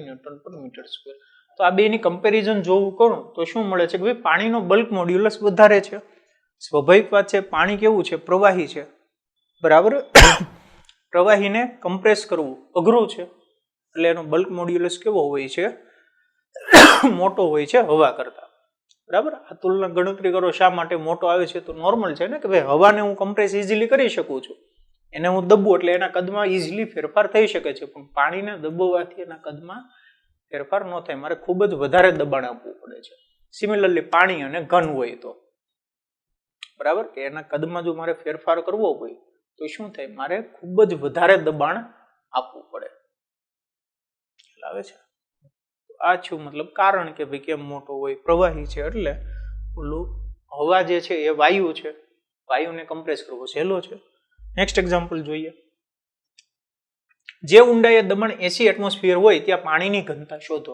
ન્યૂટન પર મીટર સ્ક્વેર. તો આ બેની કમ્પેરિઝન જોવું કરું તો શું મળે છે કે ભાઈ પાણીનો બલ્ક મોડ્યુલસ વધારે છે. સ્વાભાવિક વાત છે, પાણી કેવું છે? પ્રવાહી છે. બરાબર. પ્રવાહીને કમ્પ્રેસ કરવું અઘરું છે, એટલે એનો બલ્ક મોડ્યુલસ કેવો હોય છે? મોટો હોય છે હવા કરતા. બરાબર. આ તુલના ગણતરી કરો શા માટે મોટો આવે છે? તો નોર્મલ છે ને કે ભાઈ હવાને હું કમ્પ્રેસ ઇઝીલી કરી શકું છું, એને હું દબવું એટલે એના કદમાં ઇઝીલી ફેરફાર થઈ શકે છે, પણ પાણીને દબાવવાથી એના કદમાં ફેરફાર ન થાય. મારે ખૂબ જ વધારે દબાણ આપવું પડે છે. સિમિલરલી પાણી અને ઘન હોય તો બરાબર કે એના કદમાં જો મારે ફેરફાર કરવો હોય તો શું થાય? મારે ખૂબ જ વધારે દબાણ આપવું પડે. આવે છે. આ છું મતલબ કારણ કે ભાઈ કેમ મોટો હોય? પ્રવાહી છે એટલે ઓલું હવા જે છે એ વાયુ છે, વાયુને કમ્પ્રેસ કરવો સહેલો છે. નેક્સ્ટ એક્ઝામ્પલ જોઈએ. જે ઊંડાઈએ દબાણ 80 એટમોસ્ફિયર હોય ત્યાં પાણીની ઘનતા શોધો.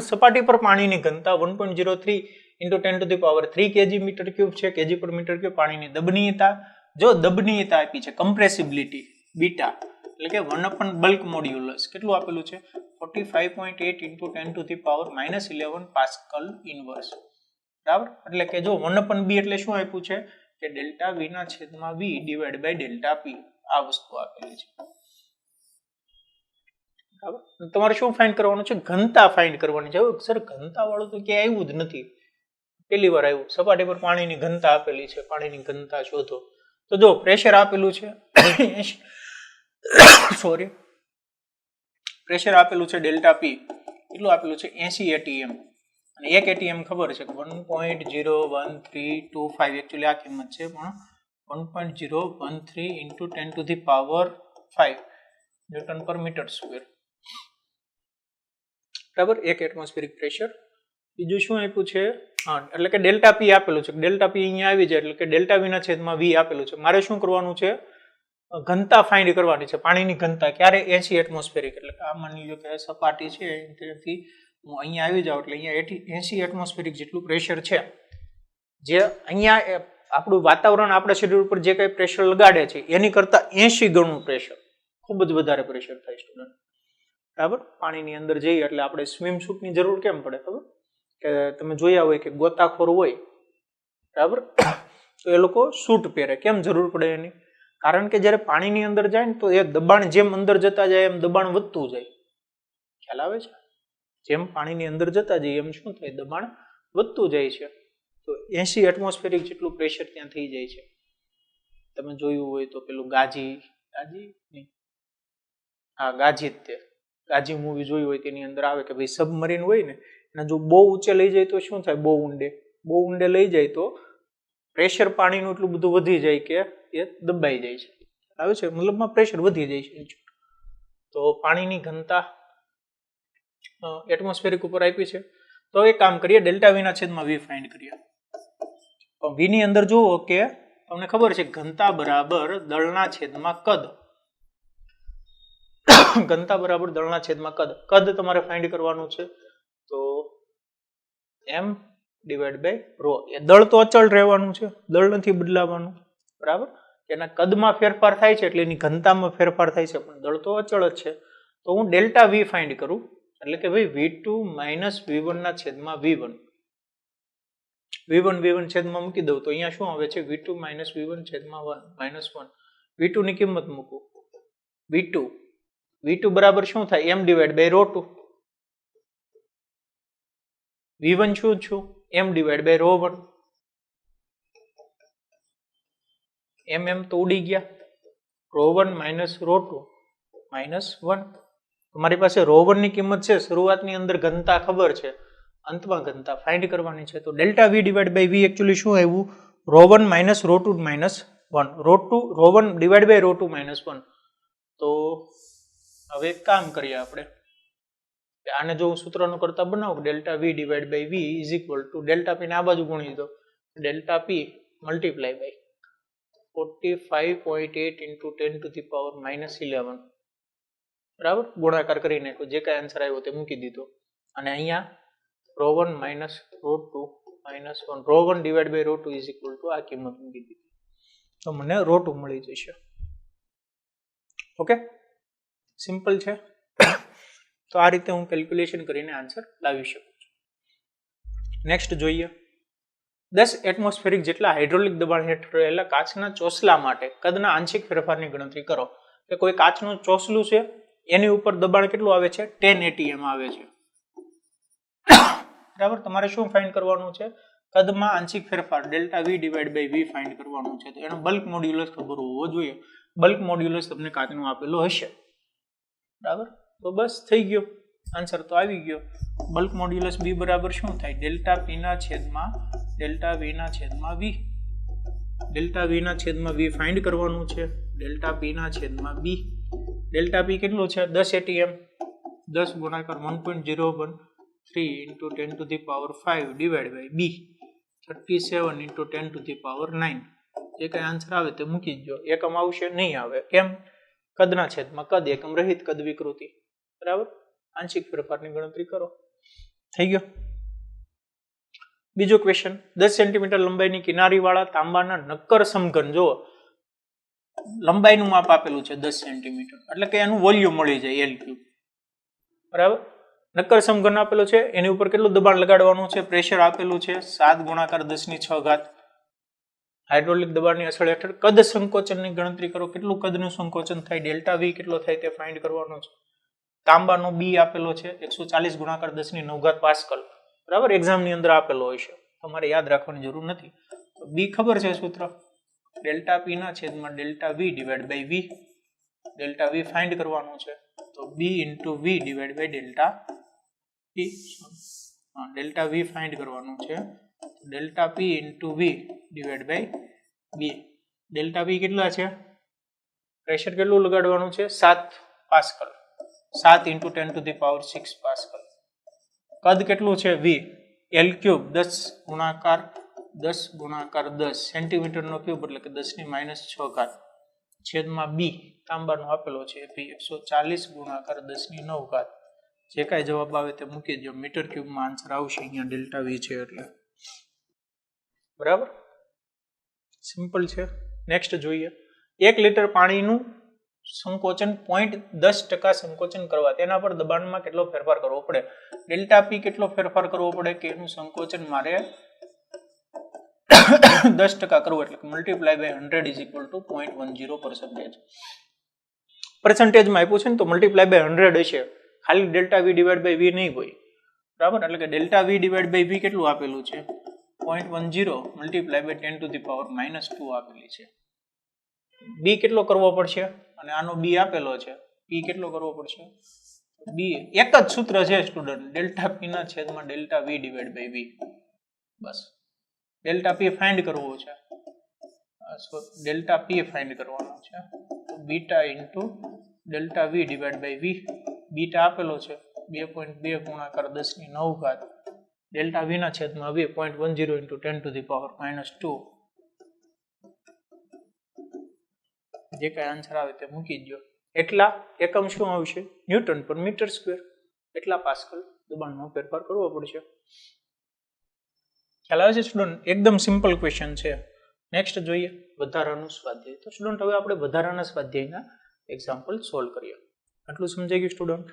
સપાટી પર પાણીની ઘનતા 1.03 × 10⁻³ kg/m³ છે. kg/m³ પાણીની દબનીયતા. જો દબનીયતા આપી છે કમ્પ્રેસિબિલિટી બીટા, એટલે કે 1 બલ્ક મોડ્યુલસ કેટલું આપેલું છે? 45.8 × 10⁻⁻11 પાસ્કલ ઇનવર્સ. બરાબર. એટલે કે જો 1/b એટલે શું આપ્યું છે કે ΔV/V/ΔP આ વસ્તુ આપેલી છે. બરાબર. તમારે શું ફાઇન્ડ કરવાનું છે? ઘનતા ફાઇન્ડ કરવાની છે. સર ઘનતા વાળું તો ક્યાંય આવ્યું જ નથી, પહેલી વાર આવ્યું. સપાટી પર પાણીની ઘનતા આપેલી છે, પાણીની ઘનતા શોધો. તો જો પ્રેશર આપેલું છે સોરી પ્રેશર આપેલું છે ΔP, કેટલું આપેલું છે? 80 atm, અને 1 atm ખબર છે કે 1.01325 એકચ્યુઅલી આ કિંમત છે, પણ 1.013 × 10⁵ ન્યૂટન પર મીટર સ્ક્વેર. બરાબર. 1 એટમોસ્ફિયરિક પ્રેશર. બીજું શું આપ્યું છે? હા, એટલે કે ΔP આપેલું છે. ΔP અહીંયા આવી જાય એટલે કે ΔV/V આપેલું છે. મારે શું કરવાનું છે? ઘનતા ફાઇન્ડ કરવાની છે, પાણીની ઘનતા. ક્યારે? 80 એટમોસ્ફિયરિક. એટલે કે આ માની લો કે સપાટી છે, તેથી હું અહીંયા આવી જાઉં એટલે અહીંયા 80 એટમોસ્ફિયરિક જેટલું પ્રેશર છે. જે અહીંયા આપણું વાતાવરણ આપણા શરીર ઉપર જે કંઈ પ્રેશર લગાડે છે એની કરતા 80 ગણું પ્રેશર, ખૂબ જ વધારે પ્રેશર થાય સ્ટુડન્ટ. બરાબર. પાણીની અંદર જઈએ એટલે આપણે સ્વિમ સૂટની જરૂર કેમ પડે? ખબર કે તમે જોયા હોય કે ગોતાખોર હોય, બરાબર, તો એ લોકો સૂટ પહેરે. કેમ જરૂર પડે એની? કારણ કે જ્યારે પાણીની અંદર જાય ને તો એ દબાણ જેમ અંદર જતા જાય એમ દબાણ વધતું જાય. ખ્યાલ આવે છે? જેમ પાણીની અંદર જતા જાય એમ શું થાય? દબાણ વધતું જાય છે. તો 80 એટમોસ્ફિયરિક જેટલું પ્રેશર ત્યાં થઈ જાય છે. તમે જોયું હોય તો પેલું ગાજી મૂવી જોયું હોય તેની અંદર આવે કે ભાઈ સબમરીન હોય ને અને જો બહુ ઊંચે લઈ જાય તો શું થાય? બહુ ઊંડે લઈ જાય તો પ્રેશર પાણીનું એટલું બધું વધી જાય કે એ દબાઈ જાય છે. આવે છે? મતલબમાં પ્રેશર વધી જાય છે. તો પાણીની ઘનતા એટમોસ્ફેરિક ઉપર આપી છે. તો એક કામ કરીએ, ΔV/V ફાઇન્ડ કરીએ. V ની અંદર જુઓ કે તમને ખબર છે ઘનતા બરાબર દળના છેદમાં કદ. ઘનતા બરાબર દળના છેદમાં કદ. કદ તમારે ફાઇન્ડ કરવાનું છે. તો m/ρ. એ દળ તો અચળ રહેવાનું છે, દળ નથી બદલાવાનું. બરાબર. એના કદમાં ફેરફાર થાય છે એટલે એની ઘનતામાં ફેરફાર થાય છે, પણ દળ તો અચળ જ છે. તો હું ΔV ફાઇન્ડ કરું એટલે કે ભાઈ V2 - V1/V1. V1 છેદમાં મૂકી દઉં તો અહીંયા શું આવે છે? V2 - V1/1 V2 ની કિંમત મૂકું. V2 બરાબર શું થાય? m/ρ2. V1 શું છું? m/ρ1. m તો ઉડી ગયા. ρ1 - ρ2 -1. તમારી પાસે ρ1 ની કિંમત છે, શરૂઆતની અંદર ઘનતા ખબર છે, અંતમાં ઘનતા ફાઇન્ડ કરવાની છે. તો ΔV/V એકચ્યુઅલી શું આવ્યું? ρ1 - ρ2 -1. ρ1/ρ2 -1. તો હવે એક કામ કરીએ આપણે, આને જો હું સૂત્રનું કરતા બનાવું, delta V divide by V is equal to delta P ને આ બાજુ ગુણી દો, delta P multiply by 45.8 into 10 to the power -11, બરાબર, ગુણાકાર કરીને જે કાંઈ આન્સર આવ્યો તે મૂકી દીધો, અને અહીંયા ρ1 minus ρ2 minus 1 ρ1 divided by ρ2 is equal to આ કિંમત મૂકી દીધી, તો મને ρ2 મળી જશે. ઓકે, સિમ્પલ છે. તો આ રીતે હું કેલ્ક્યુલેશન કરીને આન્સર લાવી શકું છું. નેક્સ્ટ જોઈએ, 10 એટમોસ્ફેરિક જેટલા હાઇડ્રોલિક દબાણ હેઠળ રહેલા કાચના ચોસલા માટે કદના આંશિક ફેરફારની ગણતરી કરો. કે કોઈ કાચનું ચોસલું છે, એની ઉપર દબાણ કેટલું આવે છે? 10 atm આવે છે. બરાબર, તમારે શું ફાઇન્ડ કરવાનું છે? કદમાં આંશિક ફેરફાર delta V divide by V find કરવાનું છે. તો એનો બલ્ક મોડ્યુલસ ખબર હોવો જોઈએ. બલ્ક મોડ્યુલસ તમને કાચનું આપેલો હશે. બરાબર, તો બસ થઈ ગયો, આન્સર તો આવી ગયો. બલ્ક મોડ્યુલસ બી બરાબર શું થાય? ડેલ્ટા પી ના છેદમાં ડેલ્ટા વી ના છેદમાં વી. ડેલ્ટા વી ના છેદમાં વી ફાઇન્ડ કરવાનું છે. ડેલ્ટા પી ના છેદમાં બી. ડેલ્ટા પી કેટલું છે? 10 atm. 10 ગુણાકાર 1.013 into 10 to the power 5 divided by b 37 into 10 to the power 9. જે કઈ આન્સર આવે તે મૂકી દો. એકમ આવશે નહીં આવે, કેમ? કદના છેદમાં કદ, એકમ રહિત કદ વિકૃતિ. બરાબર, આંશિક ફેરફારની ગણતરી કરો. થઈ ગયો. બીજો ક્વેશ્ચન, 10 સેન્ટીમીટર લંબાઈની કિનારીવાળા તાંબાના નક્કર સમઘન, જુઓ લંબાઈનું માપ આપેલું છે 10 સેન્ટીમીટર, એટલે કે એનું વોલ્યુમ મળી જાય L3. બરાબર, નક્કર સમઘન આપેલો છે, એની ઉપર કેટલું દબાણ લગાડવાનું છે? પ્રેશર આપેલું છે 7 ગુણાકાર 10⁶. હાઇડ્રોલિક દબાણની અસર હેઠળ કદ સંકોચનની ગણતરી કરો. કેટલું કદનું સંકોચન થાય? ડેલ્ટા વી કેટલો થાય તે ફાઇન્ડ કરવાનો છે. તાંબાનો બી આપેલો છે 140 ગુણાકાર 10⁹ પાસ્કલ. બરાબર, એક્ઝામની અંદર આપેલો હોય છે, તમારે યાદ રાખવાની જરૂર નથી. બી ખબર છે સૂત્ર, ડેલ્ટા પી ના છેદમાં delta V divide by V. Delta V find કરવાનું છે, તો B into V divide by delta P. Delta V find કરવાનું છે, delta P into V divide by B. Delta P કેટલા છે? પ્રેશર કેટલું લગાડવાનું છે? 7 pascal. 7 into 10 to the power 6 pascal. કદ કેટલું છે? વી. L3 10 ગુણાકાર 10 સેન્ટીમીટર નો ક્યુબ, એટલે કે 10⁻⁶ છેદમાં બી તાંબાનો આપેલો છે 140 ગુણાકાર 10⁹. જે કાંઈ જવાબ આવે તે મૂકી દો, મીટર ક્યુબમાં આન્સર આવશે. અહીંયા ડેલ્ટા વી છે એટલે. બરાબર, સિમ્પલ છે. નેક્સ્ટ જોઈએ, 1 લીટર પાણીનું સંકોચન 0.10% સંકોચન કરવા, તેના પર દબાણમાં કેટલો ફેરફાર કરવો પડે? ડેલ્ટા પી કેટલો ફેરફાર કરવો પડે કે એનું સંકોચન મારે 10% કરવું, એટલે multiply by 100 is equal to 0.10%. પર્સન્ટેજમાં આપ્યું છે ને, તો મલ્ટીપ્લાય બાય 100 હશે, ખાલી delta V divide by V નહીં હોય. બરાબર, એટલે કે delta V divide by V કેટલું આપેલું છે? 0.10 multiply by 10 to the power -2 આપેલી છે. બી કેટલો કરવો પડશે? અને આનો બી આપેલો છે, પી કેટલો કરવો પડશે? બી એક જ સૂત્ર છે સ્ટુડન્ટ, ડેલ્ટા પી ના છેદમાં delta V divide by V. બસ, ડેલ્ટા પી ફાઇન્ડ કરવો છે, ડેલ્ટા પી ફાઇન્ડ કરવાનો છે, તો beta into delta V divide by V. Beta આપેલો છે 2.2 ગુણાકાર 10⁹. ડેલ્ટા વી ના છેદમાં વી 0.10 into 10 to the power -2. જે કાંઈ આન્સર આવે તે મૂકી દો. એટલા એકમ શું આવશે? ન્યૂટન પર મીટર સ્ક્વેર. એટલા પાસ્કલ દબાણનો ફેરફાર કરવો પડશે. ખ્યાલ આવે છે સ્ટુડન્ટ? એકદમ સિમ્પલ ક્વેશ્ચન છે. નેક્સ્ટ જોઈએ, વધારાનું સ્વાધ્યાય. તો સ્ટુડન્ટ હવે આપણે વધારાના સ્વાધ્યાયના એક્ઝામ્પલ સોલ્વ કરીએ. આટલું સમજાઈ ગયું સ્ટુડન્ટ?